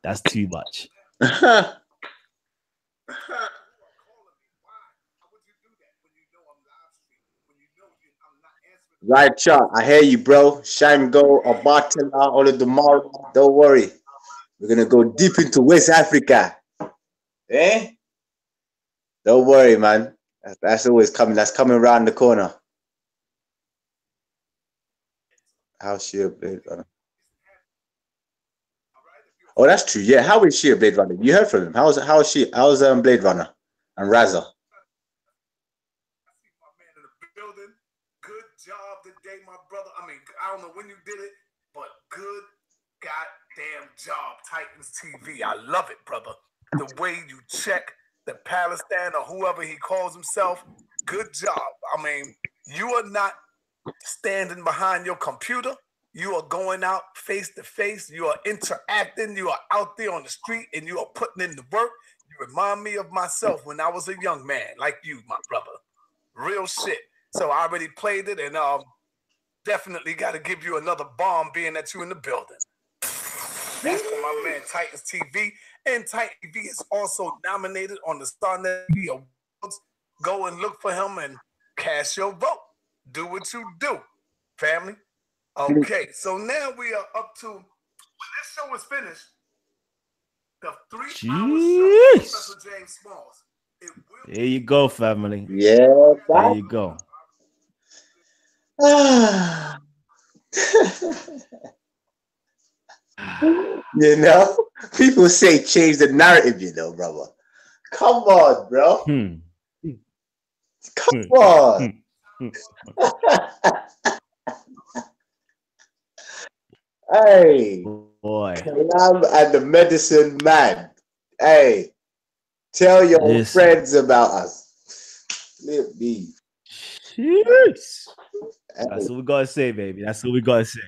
Speaker 1: That's too much.
Speaker 4: calling me. Why? How would you do that when you know I'm live streaming? When you know I'm not answering the
Speaker 2: Right,
Speaker 4: phone?
Speaker 2: Chuck. I hear you, bro. Shango, Abatala, all of tomorrow. Don't worry. We're gonna go deep into West Africa. Eh? Don't worry, man. That's always coming. That's coming around the corner. How's she a Blade Runner?
Speaker 4: All right. If you're a
Speaker 2: Oh,
Speaker 4: fan,
Speaker 2: that's true. Yeah. How is she a Blade Runner? You heard from him. How is she? How's Blade Runner and Raza?
Speaker 4: I see my man in the building. Good job today, my brother. I mean, I don't know when you did it, but good goddamn job, Titans TV. I love it, brother. The way you check the Palestine or whoever he calls himself. Good job. I mean, you are not standing behind your computer. You are going out face to face. You are interacting. You are out there on the street and you are putting in the work. You remind me of myself when I was a young man, like you, my brother. Real shit. So I already played it and definitely got to give you another bomb being that you in the building. That's for my man Titans TV. And Titan TV is also nominated on the StarNet TV Awards. Go and look for him and cast your vote. Do what you do, family. Okay, so now we are up to when this show is finished, the 3 hour show with
Speaker 1: Jeez.
Speaker 4: Professor James Smalls. It will
Speaker 1: There you go, family.
Speaker 2: Yeah,
Speaker 1: There
Speaker 2: that.
Speaker 1: you go.
Speaker 2: You know, people say change the narrative. You know, brother. Come on, bro.
Speaker 1: Hmm.
Speaker 2: Come
Speaker 1: Hmm.
Speaker 2: on.
Speaker 1: Hmm.
Speaker 2: Hey,
Speaker 1: Boy,
Speaker 2: Kalam and the medicine man. Hey, tell your
Speaker 1: listen.
Speaker 2: friends about us. Flip me.
Speaker 1: Jeez.
Speaker 2: Hey,
Speaker 1: That's what we gotta say, baby. That's what we gotta say.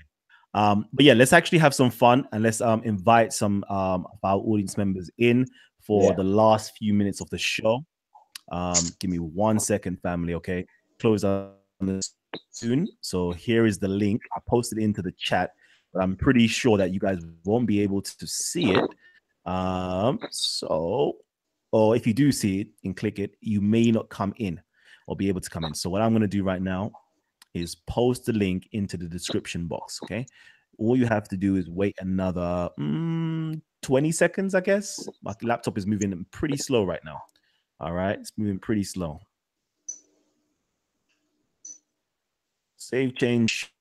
Speaker 1: But yeah, let's actually have some fun and let's invite some of our audience members in for
Speaker 2: yeah.
Speaker 1: the last few minutes of the show. Give me 1 second, family. Okay, close on this soon. So here is the link. I posted it into the chat, but I'm pretty sure that you guys won't be able to see it. So, or if you do see it and click it, you may not come in or be able to come in. So what I'm going to do right now is post the link into the description box. Okay. All you have to do is wait another 20 seconds, I guess. My laptop is moving pretty slow right now. All right. It's moving pretty slow. Save change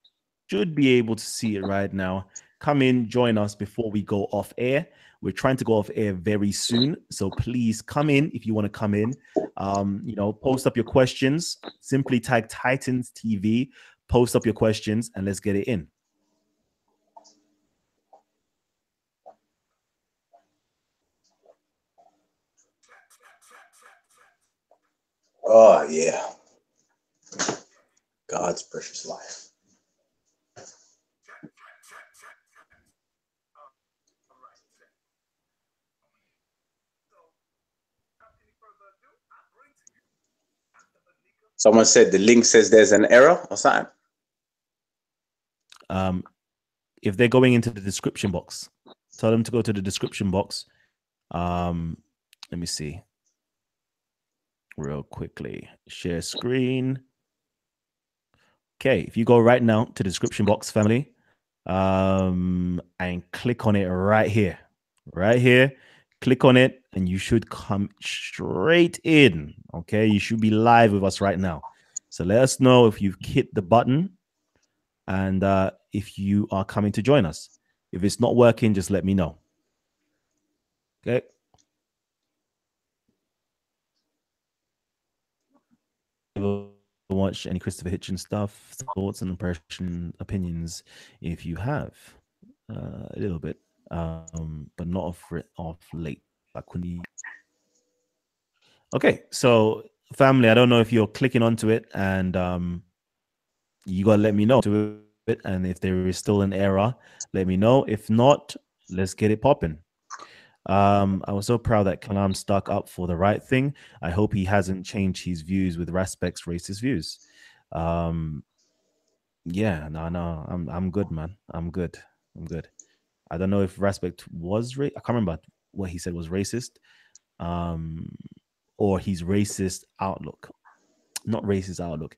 Speaker 1: should be able to see it right now. Come in, join us before we go off air. We're trying to go off air very soon. So please come in if you want to come in. Post up your questions. Simply type Titans TV, post up your questions, and let's get it in.
Speaker 2: Oh, yeah. God's precious life. Someone said the link says there's an error or something.
Speaker 1: If they're going into the description box, tell them to go to the description box. Let me see real quickly. Share screen. Okay, if you go right now to the description box, family, and click on it right here. Right here. Click on it, and you should come straight in. Okay. You should be live with us right now. So let us know if you've hit the button and if you are coming to join us. If it's not working, just let me know. Okay. Watch any Christopher Hitchens stuff, thoughts and opinions if you have a little bit, but not off late. Okay, so family, I don't know if you're clicking onto it, and you gotta let me know to it, and if there is still an error, let me know. If not, let's get it popping. I was so proud that Kalam stuck up for the right thing. I hope he hasn't changed his views with Raspek's racist views. Yeah, no, I'm good, man. I'm good. I don't know if Raspek was I can't remember what he said was racist, um, or his racist outlook. Not racist outlook.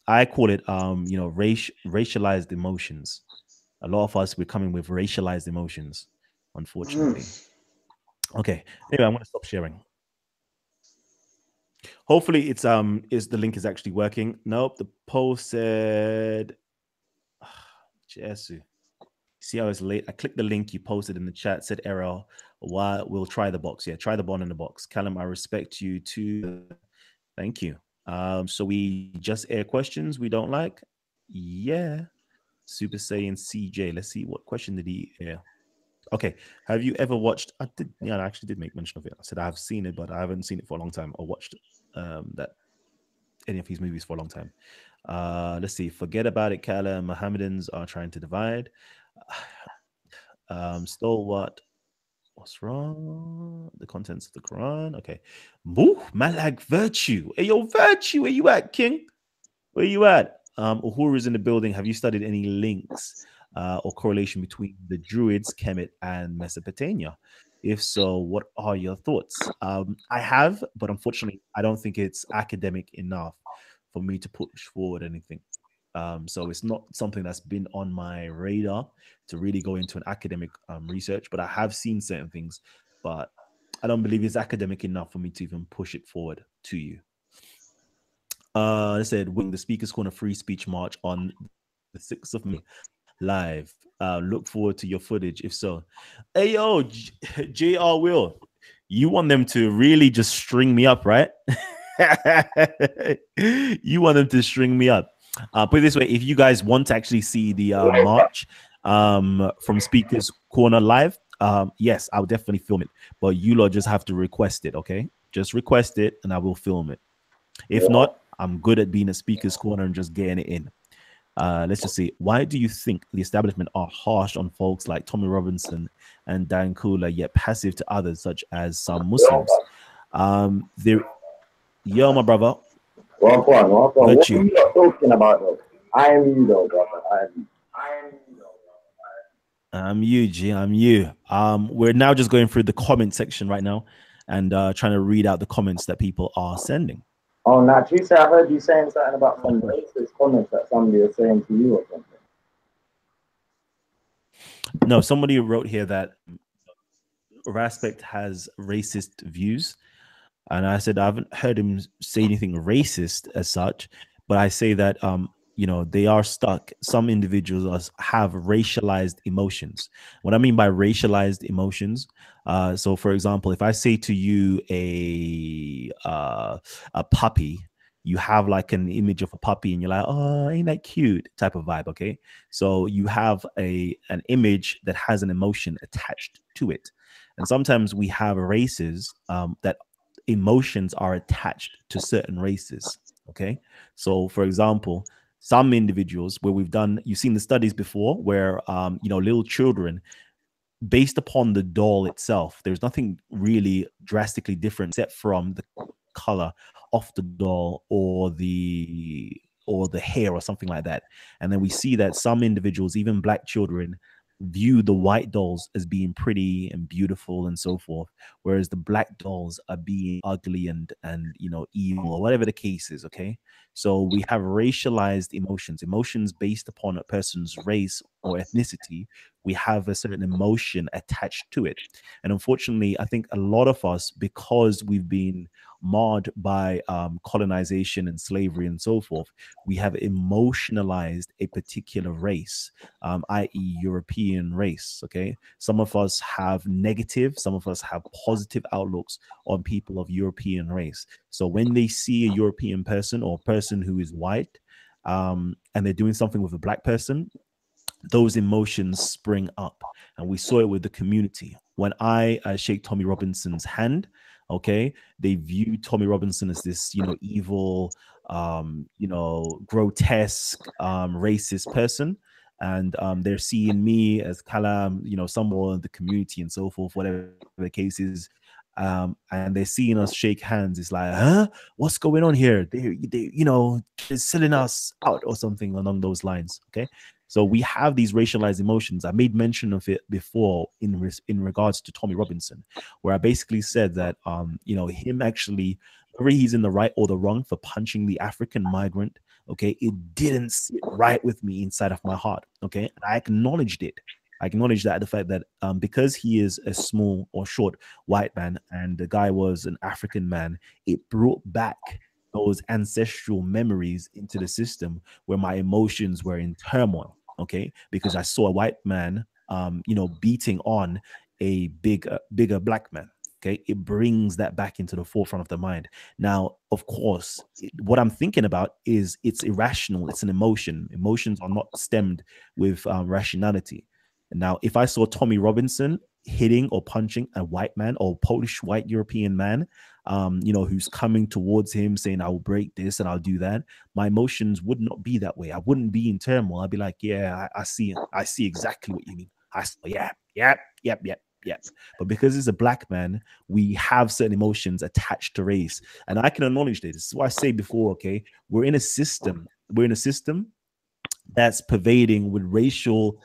Speaker 1: I call it racialized emotions. A lot of us we're coming with racialized emotions, unfortunately. Okay. Anyway, I'm gonna stop sharing. Hopefully it's is the link is actually working. Nope, the post said Jesu. See how it's late. I clicked the link you posted in the chat, said error. Why we'll try the box. Yeah, try the bond in the box. Callum, I respect you too. Thank you. So we just air questions we don't like. Yeah. Super Saiyan CJ. Let's see what question did he air. Okay. Have you ever watched? I actually did make mention of it. I said I've seen it, but I haven't seen it for a long time or watched that any of his movies for a long time. Let's see. Forget about it, Callum. Mohammedans are trying to divide. Stole what? What's wrong? The contents of the Quran. Okay. Boo, Malag Virtue. Hey, yo, Virtue, where you at, King? Where you at? Uhuru is in the building. Have you studied any links or correlation between the Druids, Kemet, and Mesopotamia? If so, what are your thoughts? I have, but unfortunately, I don't think it's academic enough for me to push forward anything. So it's not something that's been on my radar to really go into an academic research, but I have seen certain things, but I don't believe it's academic enough for me to even push it forward to you. They said, "Wing the Speakers Corner Free Speech March on the 6th of May live. Look forward to your footage. If so, hey yo, JR Will, you want them to really just string me up, right? You want them to string me up. Put it this way: if you guys want to actually see the march from Speakers Corner live, yes, I'll definitely film it. But you lot just have to request it, okay? Just request it, and I will film it. If not, I'm good at being a Speaker's Corner and just getting it in. Let's just see. Why do you think the establishment are harsh on folks like Tommy Robinson and Dan Kula, yet passive to others, such as some Muslims? Yo, my brother.
Speaker 5: What are you talking about, though? I am you, though, brother.
Speaker 1: I'm you, G. I'm you. We're now just going through the comment section right now and trying to read out the comments that people are sending.
Speaker 5: Oh, now, Teresa, I heard you saying something about some racist comments that somebody was saying to you or something.
Speaker 1: No, somebody wrote here that Raspect has racist views. And I said, I haven't heard him say anything racist as such, but I say that, they are stuck. Some individuals have racialized emotions. What I mean by racialized emotions, so for example, if I say to you a puppy, you have like an image of a puppy and you're like, oh, ain't that cute type of vibe. Okay. So you have an image that has an emotion attached to it. And sometimes we have races that emotions are attached to certain races. Okay. So for example, some individuals where you've seen the studies before where, little children, based upon the doll itself, there's nothing really drastically different except from the color of the doll or the hair or something like that. And then we see that some individuals, even black children, view the white dolls as being pretty and beautiful and so forth, whereas the black dolls are being ugly and evil or whatever the case is. Okay, so we have racialized emotions based upon a person's race or ethnicity, we have a certain emotion attached to it. And unfortunately, I think a lot of us, because we've been marred by colonization and slavery and so forth, we have emotionalized a particular race, i.e., European race. Okay. Some of us have negative, some of us have positive outlooks on people of European race. So when they see a European person or a person who is white, and they're doing something with a black person, those emotions spring up. And we saw it with the community. When I shake Tommy Robinson's hand, okay, they view Tommy Robinson as this, evil, grotesque, racist person. And they're seeing me as Kalam, someone in the community and so forth, whatever the case is. And they're seeing us shake hands. It's like, huh? What's going on here? They're selling us out or something along those lines. Okay. So we have these racialized emotions. I made mention of it before in regards to Tommy Robinson, where I basically said that him actually, whether he's in the right or the wrong for punching the African migrant, okay, it didn't sit right with me inside of my heart. Okay. And I acknowledged it. I acknowledge that the fact that because he is a small or short white man and the guy was an African man, it brought back those ancestral memories into the system where my emotions were in turmoil. Okay, because I saw a white man, beating on a bigger black man. Okay, it brings that back into the forefront of the mind. Now, of course, what I'm thinking about is it's irrational. It's an emotion. Emotions are not stemmed with rationality. Now, if I saw Tommy Robinson hitting or punching a white man or Polish white European man, who's coming towards him saying, I will break this and I'll do that, my emotions would not be that way. I wouldn't be in turmoil. I'd be like, yeah, I see it. I see exactly what you mean. Yep. But because it's a black man, we have certain emotions attached to race. And I can acknowledge this. This is what I say before, okay? We're in a system that's pervading with racial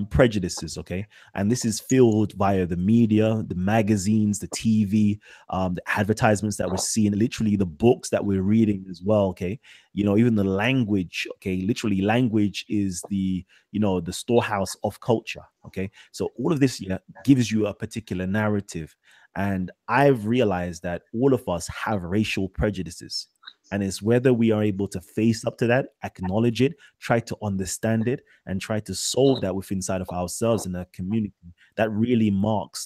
Speaker 1: prejudices, okay? And this is fueled via the media, the magazines, the TV, the advertisements that we're seeing, literally the books that we're reading as well, okay? Even the language, okay? Literally, language is the storehouse of culture, okay? So all of this gives you a particular narrative. And I've realized that all of us have racial prejudices. And it's whether we are able to face up to that, acknowledge it, try to understand it, and try to solve that within inside of ourselves in a community that really marks,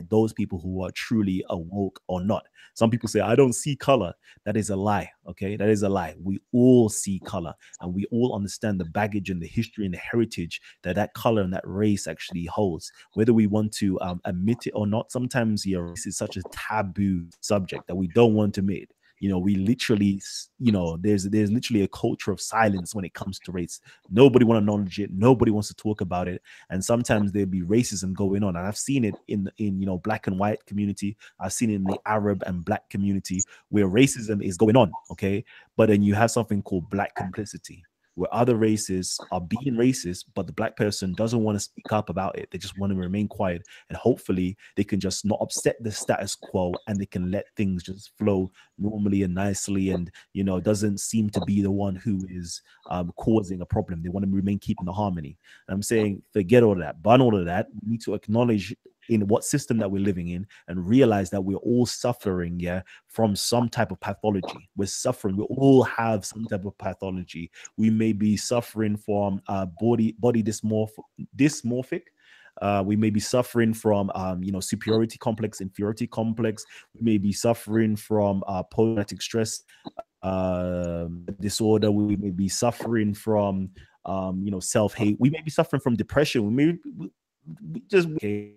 Speaker 1: those people who are truly awoke or not. Some people say, I don't see color. That is a lie. Okay. That is a lie. We all see color and we all understand the baggage and the history and the heritage that color and that race actually holds, whether we want to admit it or not. Sometimes race is such a taboo subject that we don't want to admit. We literally, there's literally a culture of silence when it comes to race. Nobody want to acknowledge it. Nobody wants to talk about it. And sometimes there'll be racism going on. And I've seen it in black and white community. I've seen it in the Arab and black community where racism is going on. Okay. But then you have something called black complicity, where other races are being racist, but the black person doesn't want to speak up about it. They just want to remain quiet. And hopefully they can just not upset the status quo and they can let things just flow normally and nicely. And, doesn't seem to be the one who is causing a problem. They want to remain keeping the harmony. And I'm saying, forget all of that, burn all of that. We need to acknowledge in what system that we're living in and realize that we're all suffering from some type of pathology. We're suffering. We all have some type of pathology. We may be suffering from body dysmorphic. We may be suffering from superiority complex, inferiority complex. We may be suffering from post-traumatic stress disorder. We may be suffering from self-hate. We may be suffering from depression. We just okay.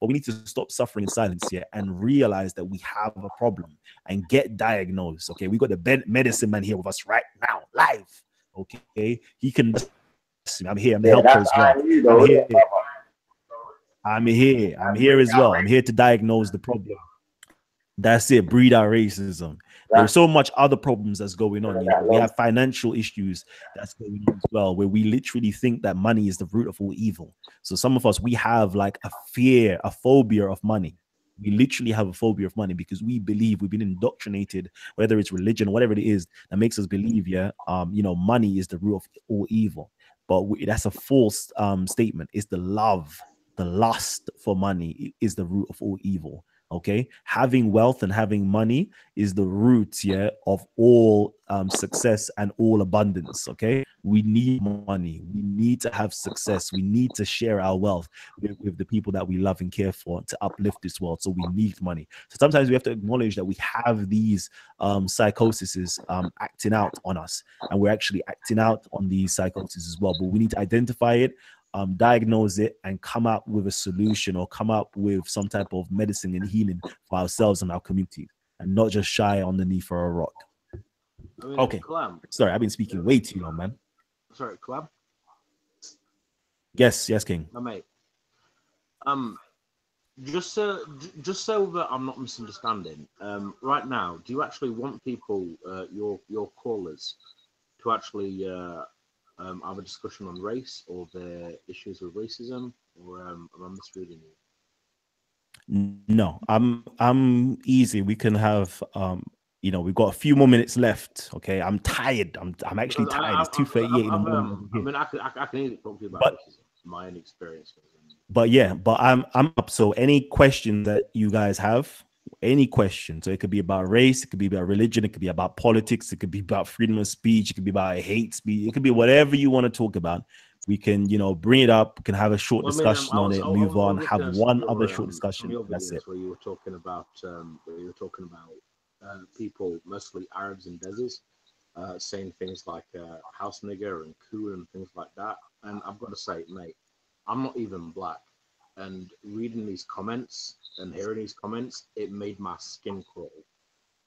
Speaker 1: But we need to stop suffering in silence here and realize that we have a problem and get diagnosed. Okay, we got the medicine man here with us right now, live. Okay, he can. I'm here. I'm the helper as well. I'm here as well. I'm here to diagnose the problem. That's it. Breed out racism. There's so much other problems that's going on. We have financial issues that's going on as well, where we literally think that money is the root of all evil. So some of us, we have like a phobia of money. We literally have a phobia of money because we believe we've been indoctrinated, whether it's religion, whatever it is, that makes us believe, money is the root of all evil. but that's a false statement. It's the love, the lust for money is the root of all evil. Okay, having wealth and having money is the root, yeah, of all success and all abundance. Okay, we need money, we need to have success, we need to share our wealth with the people that we love and care for to uplift this world. So we need money. So sometimes we have to acknowledge that we have these psychoses acting out on us, and we're actually acting out on these psychoses as well. But we need to identify it, diagnose it, and come up with a solution, or come up with some type of medicine and healing for ourselves and our community, and not just shy underneath for a rock.
Speaker 6: I mean,
Speaker 1: Okay,
Speaker 6: Kalam.
Speaker 1: sorry, I've been speaking way too long, man.
Speaker 6: Sorry, Kalam.
Speaker 1: Yes, King.
Speaker 6: No, mate. Just so that I'm not misunderstanding, right now, do you actually want people, your callers, to actually have a discussion on race or their issues with racism, or am I misreading you?
Speaker 1: No, I'm easy. We can have we've got a few more minutes left. Okay, I'm tired. I'm actually tired. It's 2:38 in the morning over here.
Speaker 6: I mean, I can easily talk to you about
Speaker 1: But
Speaker 6: racism, my own experience.
Speaker 1: but I'm up. So any questions that you guys have, any questions. So it could be about race, it could be about religion, it could be about politics, it could be about freedom of speech, it could be about hate speech, it could be whatever you want to talk about. We can, bring it up. We can have a short discussion on it, move on, have one other short discussion.
Speaker 6: Some of your
Speaker 1: That's it.
Speaker 6: videos where you were talking about people, mostly Arabs and Dezis, saying things like house nigger and cool and things like that. And I've got to say, mate, I'm not even black. And reading these comments and hearing these comments, it made my skin crawl.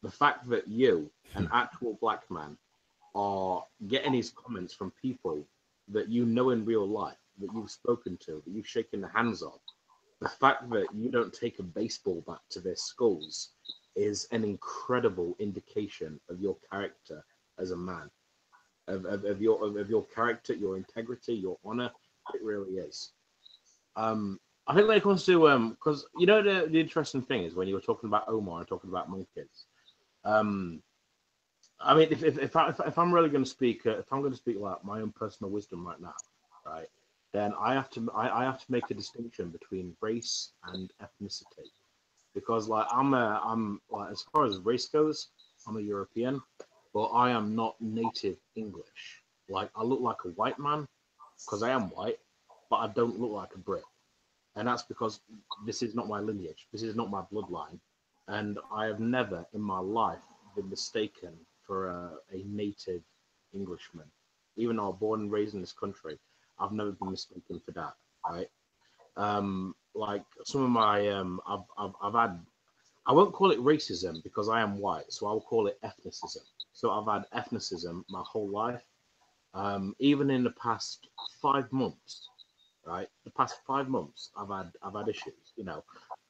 Speaker 6: The fact that you, an actual black man, are getting these comments from people that you know in real life, that you've spoken to, that you've shaken the hands of, the fact that you don't take a baseball bat to their skulls is an incredible indication of your character as a man, of your character, your integrity, your honor. It really is. I think when it comes to because the interesting thing is when you were talking about Omar and talking about monkeys. I mean, if I'm really going to speak, if I'm going to speak like my own personal wisdom right now, right, then I have to make a distinction between race and ethnicity, because like I'm like, as far as race goes, I'm a European, but I am not native English. Like, I look like a white man because I am white, but I don't look like a Brit, and that's because this is not my lineage, this is not my bloodline, and I have never in my life been mistaken for a native Englishman. Even though I'm born and raised in this country, I've never been mistaken for that, right? Like some of my, I've had, I won't call it racism because I am white, so I'll call it ethnicism. So I've had ethnicism my whole life. Even in the past 5 months, right? The past 5 months, I've had issues.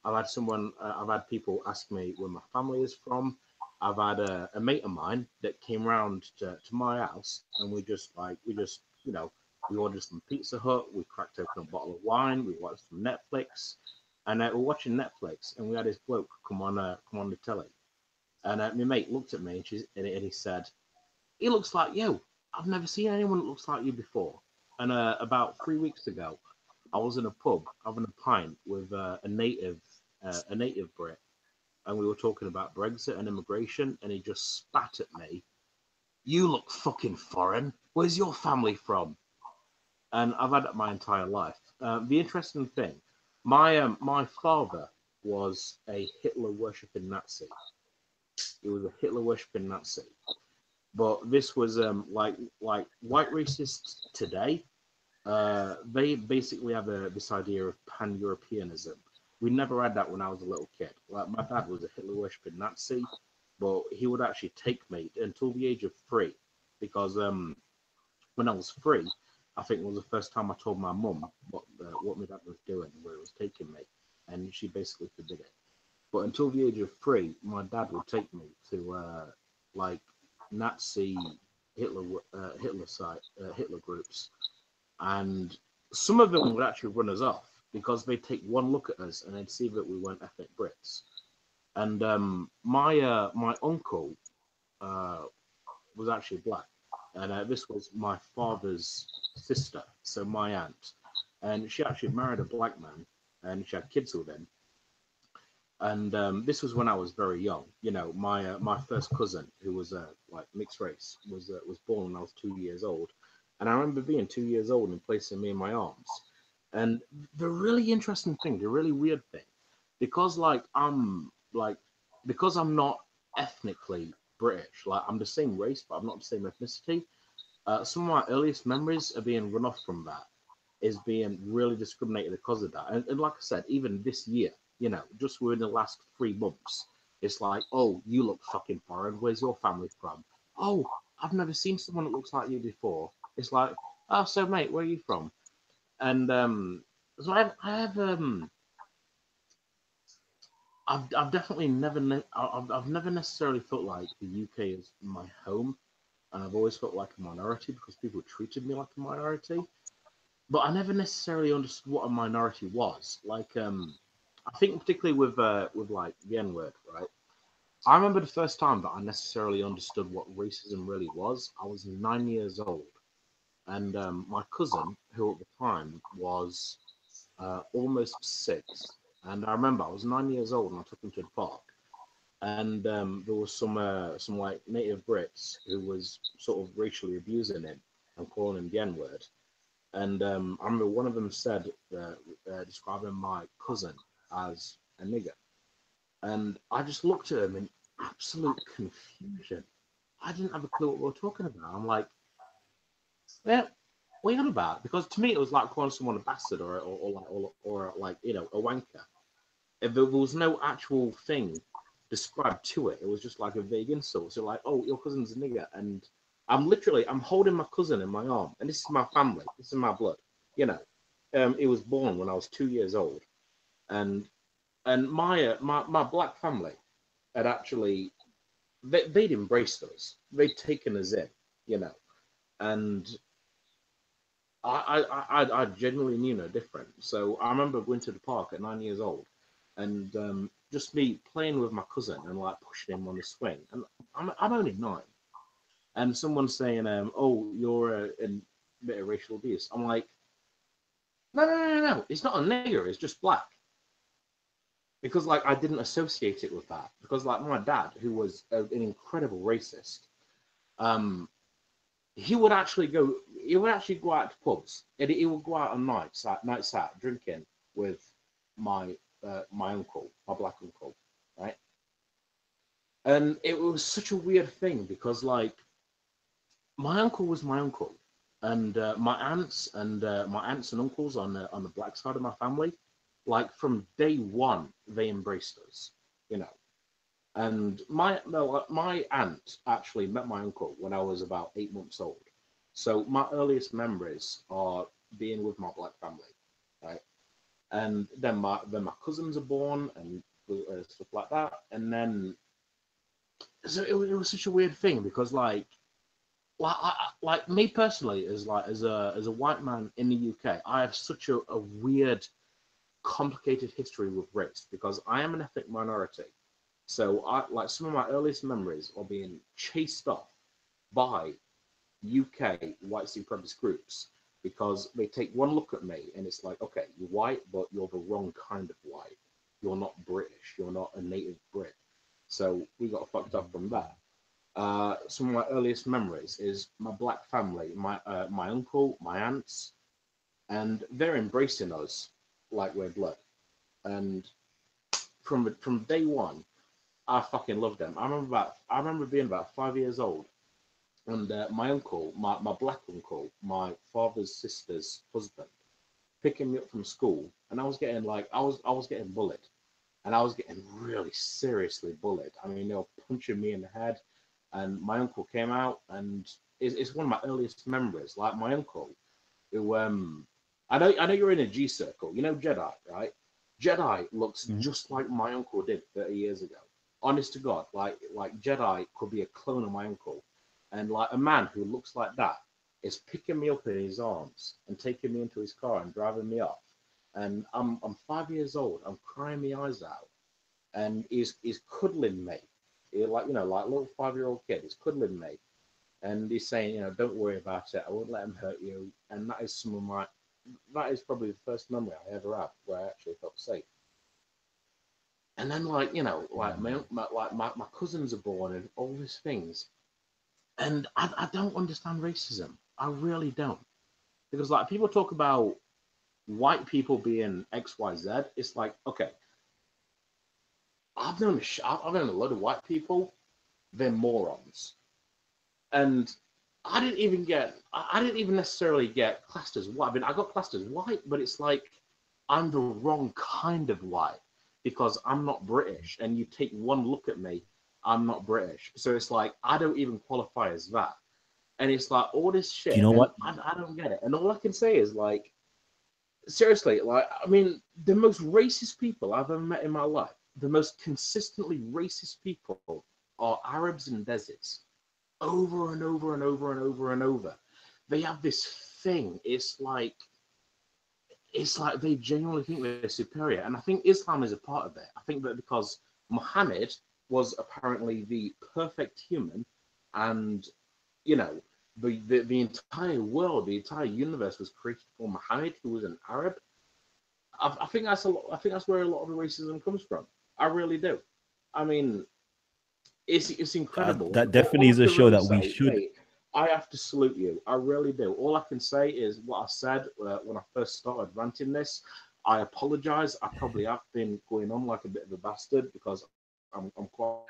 Speaker 6: I've had people ask me where my family is from. I've had a mate of mine that came round to my house, and we ordered some Pizza Hut, we cracked open a bottle of wine, we watched some Netflix, and we're watching Netflix, and we had this bloke come on the telly, and my mate looked at me, and he said, "He looks like you. I've never seen anyone that looks like you before." And about 3 weeks ago, I was in a pub having a pint with a native Brit, and we were talking about Brexit and immigration, and he just spat at me. "You look fucking foreign. Where's your family from?" And I've had that my entire life. The interesting thing, my father was a Hitler worshipping Nazi. He was a Hitler worshipping Nazi. But this was like white racists today. They basically have this idea of pan-Europeanism. We never had that when I was a little kid. Like, my dad was a Hitler worshipping Nazi, but he would actually take me until the age of 3, because when I was 3, I think it was the first time I told my mum what my dad was doing, where he was taking me, and she basically forbid it. But until the age of 3, my dad would take me to like Nazi Hitler groups, and some of them would actually run us off because they'd take one look at us and they'd see that we weren't ethnic Brits. And my uncle was actually black, and this was my father's sister, so my aunt, and she actually married a black man, and she had kids with him. And this was when I was very young. You know, my first cousin, who was like mixed race, was born when I was 2 years old, and I remember being 2 years old and placing me in my arms. And the really interesting thing, the really weird thing, because like because I'm not ethnically British, like I'm the same race, but I'm not the same ethnicity. Some of my earliest memories of being run off from that is being really discriminated because of that. And like I said, even this year, you know, just within the last 3 months, it's like, oh, you look fucking foreign. Where's your family from? Oh, I've never seen someone that looks like you before. It's like, oh, so mate, where are you from? And so I've definitely I've never necessarily felt like the UK is my home, and I've always felt like a minority because people treated me like a minority. But I never necessarily understood what a minority was. Like, I think particularly with like the N word, right? I remember the first time that I necessarily understood what racism really was. I was 9 years old, and my cousin, who at the time was almost 6, and I remember I was 9 years old, and I took him to the park, and there was some like native Brits who was sort of racially abusing him and calling him the N word. And I remember one of them said, describing my cousin as a nigger. And I just looked at him in absolute confusion. I didn't have a clue what we were talking about. I'm like, yeah, what are you on about? Because to me, it was like calling someone a bastard or like, you know, a wanker. If there was no actual thing described to it, it was just like a vague insult. So like, oh, your cousin's a nigger. And I'm holding my cousin in my arm. And this is my family. This is my blood. You know, it was born when I was 2 years old, and my black family had actually they'd embraced us, they'd taken us in, you know, and I genuinely knew no different. So I remember going to the park at 9 years old, and just me playing with my cousin and like pushing him on the swing, and I'm only 9, and someone saying, "Oh, you're a bit of racial abuse." I'm like, no, no, no, no, no. It's not a nigger. It's just black. Because like I didn't associate it with that. Because like my dad, who was an incredible racist, um, he would actually go. He would actually go out to pubs. And he would go out on nights out, drinking with my uncle, my black uncle, right? And it was such a weird thing because like my uncle was my uncle, and my aunts and uncles on the black side of my family, like from day one, they embraced us, you know. And my aunt actually met my uncle when I was about 8 months old. So my earliest memories are being with my black family, right? And then my cousins are born and stuff like that. And then so it was such a weird thing because like me personally, as a white man in the UK, I have such a weird, complicated history with race because I am an ethnic minority. So I like some of my earliest memories are being chased off by UK white supremacist groups because they take one look at me and it's like, okay, you're white, but you're the wrong kind of white. You're not British. You're not a native Brit. So we got fucked up from that. Some of my earliest memories is my black family, my uncle, my aunts, and they're embracing us like we're blood. And from day one, I fucking loved them. I remember being about 5 years old, and my uncle, my black uncle, my father's sister's husband, picking me up from school, and I was getting like I was getting bullied, and I was getting really seriously bullied. I mean, they were punching me in the head, and my uncle came out, and it's one of my earliest memories. Like my uncle, who I know you're in a G circle. You know Jedi, right? Jedi looks
Speaker 1: Mhm.
Speaker 6: just like my uncle did 30 years ago. Honest to God, like Jedi could be a clone of my uncle, and like a man who looks like that is picking me up in his arms and taking me into his car and driving me off. And I'm 5 years old. I'm crying my eyes out, and he's cuddling me. Like like a little 5-year-old kid. He's cuddling me, and he's saying, don't worry about it. I won't let him hurt you. And that is that is probably the first memory I ever had where I actually felt safe. And then, like my cousins are born and all these things, and I don't understand racism. I really don't, because like people talk about white people being X, Y, Z. It's like, okay, I've known a lot of white people. They're morons, and I didn't even necessarily get classed as white. I mean, I got classed as white, but it's like I'm the wrong kind of white because I'm not British. And you take one look at me, I'm not British. So it's like I don't even qualify as that. And it's like all this shit.
Speaker 1: You know what?
Speaker 6: I don't get it. And all I can say is like, seriously, like, I mean, the most racist people I've ever met in my life, the most consistently racist people are Arabs and deserts. Over and over and over and over and over. They have this thing. It's like they genuinely think they're superior. And I think Islam is a part of it. I think that because Muhammad was apparently the perfect human, and the entire world, the entire universe was created for Muhammad, who was an Arab. I think that's where a lot of the racism comes from. I really do. I mean, it's incredible.
Speaker 1: That definitely is a show that we should.
Speaker 6: Hey, I have to salute you. I really do. All I can say is what I said when I first started ranting this. I apologize. I probably have been going on like a bit of a bastard because I'm quite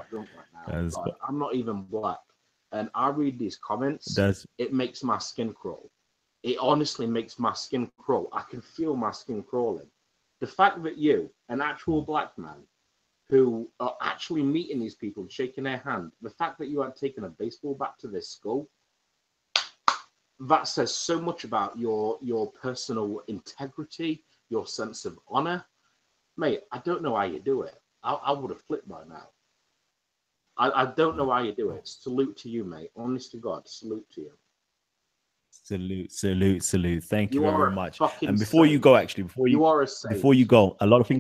Speaker 6: drunk right now. I'm not even black, and I read these comments. It makes my skin crawl. It honestly makes my skin crawl. I can feel my skin crawling. The fact that you, an actual black man, who are actually meeting these people and shaking their hand, the fact that you had taken a baseball bat to their skull, that says so much about your personal integrity, your sense of honor. Mate, I don't know how you do it. I would have flipped by now. I don't know how you do it. Salute to you, mate. Honest to God, salute to you.
Speaker 1: Salute. Thank you very much. And
Speaker 6: before
Speaker 1: you go, actually, before you go, a lot of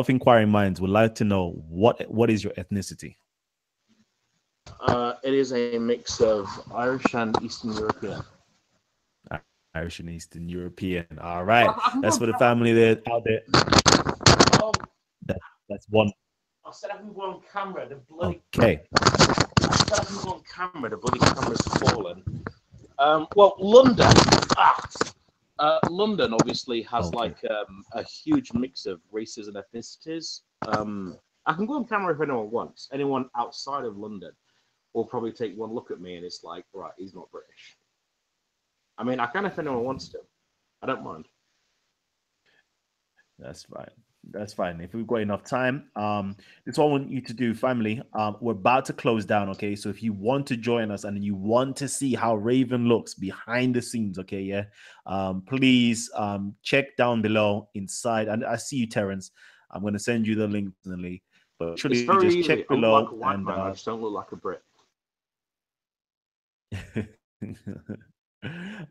Speaker 1: inquiring minds would like to know what is your ethnicity?
Speaker 6: It is a mix of Irish and Eastern European.
Speaker 1: Irish and Eastern European. All right. That's for the family there out there. That's one.
Speaker 6: I said I can go on camera. The bloody.
Speaker 1: Okay.
Speaker 6: I said I can go on camera. The bloody camera's fallen. Well, London. London obviously has like a huge mix of races and ethnicities. I can go on camera if anyone wants. Anyone outside of London will probably take one look at me and it's like, right, he's not British. I mean, I can if anyone wants to. I don't mind.
Speaker 1: That's fine. If we've got enough time, this is what I want you to do, family. We're about to close down, okay? So if you want to join us and you want to see how Raven looks behind the scenes, okay, yeah, please check down below inside. And I see you, Terrence. I'm going to send you the link personally. But actually,
Speaker 6: it's very
Speaker 1: just
Speaker 6: easy.
Speaker 1: check below.
Speaker 6: Like a white man, I just don't look like a Brit.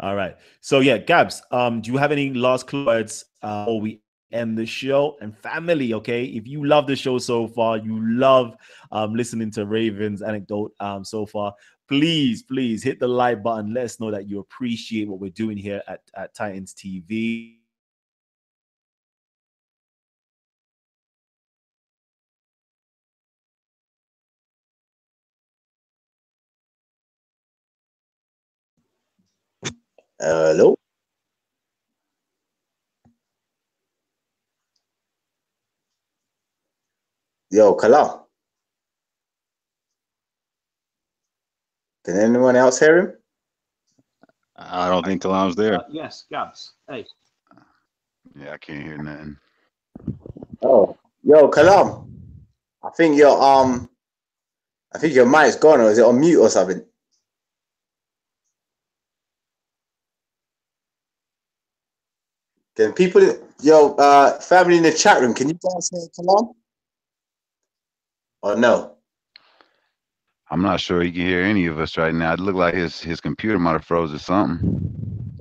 Speaker 1: All right. So yeah, Gabs, do you have any last words before we end the show? And family, okay, if you love the show so far, you love listening to Raven's anecdote so far, please hit the like button. Let us know that you appreciate what we're doing here at Titans TV.
Speaker 2: Hello. Yo, Kalam. Can anyone else hear him?
Speaker 7: I don't think Kalam's there.
Speaker 6: Yes, Gabs. Hey.
Speaker 7: Yeah, I can't hear nothing.
Speaker 2: Oh, yo, Kalam. I think your mic's gone, or is it on mute or something? Can people, family in the chat room, can you guys hear Kalam? Or no?
Speaker 7: I'm not sure he can hear any of us right now. It looked like his computer might have froze or something.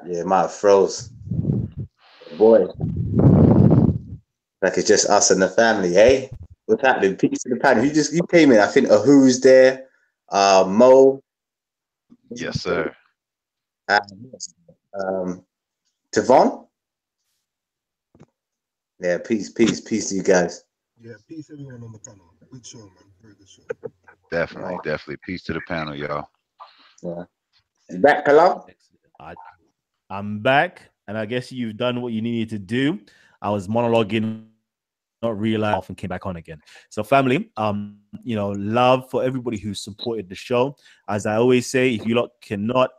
Speaker 2: Yeah, it might have froze. Boy. Like it's just us and the family, hey? What's happening? Peace to the panel. You came in. I think Who's there. Mo.
Speaker 7: Yes, sir.
Speaker 2: Um, Tavon. Yeah, peace to you guys.
Speaker 8: Yeah, peace everyone on the panel. Good show, man. Very good show.
Speaker 7: Definitely, definitely. Peace to the panel, y'all.
Speaker 2: Yeah. And back, Kalam.
Speaker 1: I'm back, and I guess you've done what you needed to do. I was monologuing, not realize off and came back on again. So, family, love for everybody who supported the show. As I always say, if you lot cannot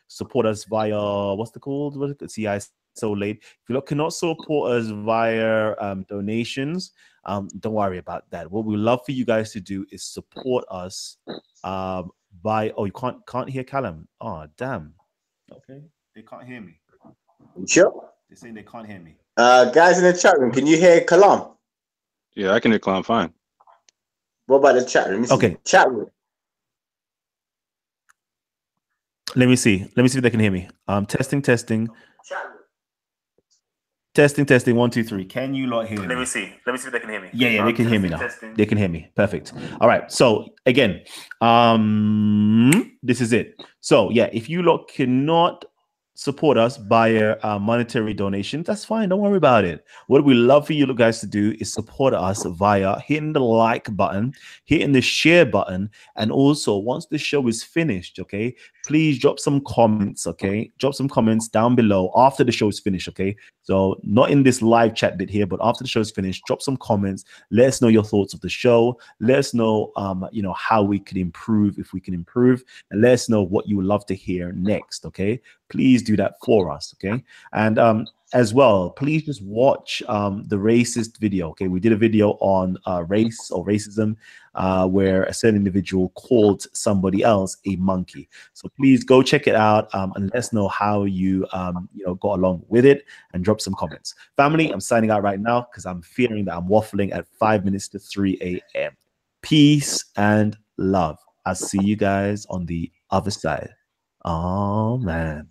Speaker 1: support us via what's it called? What is it? See, I so late. If you lot cannot support us via donations, don't worry about that. What we love for you guys to do is support us by. Oh, you can't hear Kalam. Oh, damn. Okay, they can't hear me.
Speaker 2: Sure.
Speaker 1: They're saying they can't hear me.
Speaker 2: Guys in the chat room, can you hear Kalam?
Speaker 9: Yeah, I can hear Kalam fine.
Speaker 2: What about the chat room?
Speaker 1: Okay.
Speaker 2: Chat room.
Speaker 1: Let me see. Let me see if they can hear me. Testing. Testing. 1, 2, 3. Can you lot hear me? Let me see if they can hear me. Yeah, they can hear me now. They can hear me. Perfect. All right. So again, this is it. So yeah, if you lot cannot support us via monetary donations, that's fine. Don't worry about it. What we love for you guys to do is support us via hitting the like button, hitting the share button, and also once the show is finished, okay, please drop some comments, okay? Drop some comments down below after the show is finished, okay? So not in this live chat bit here, but after the show is finished, drop some comments. Let us know your thoughts of the show. Let us know, how we could improve, if we can improve, and let us know what you would love to hear next, okay? Please do that for us, okay? And as well, please just watch the racist video, okay? We did a video on race or racism where a certain individual called somebody else a monkey. So please go check it out and let us know how you, got along with it, and drop some comments. Family, I'm signing out right now because I'm fearing that I'm waffling at 5 minutes to 3 a.m. Peace and love. I'll see you guys on the other side. Oh, man.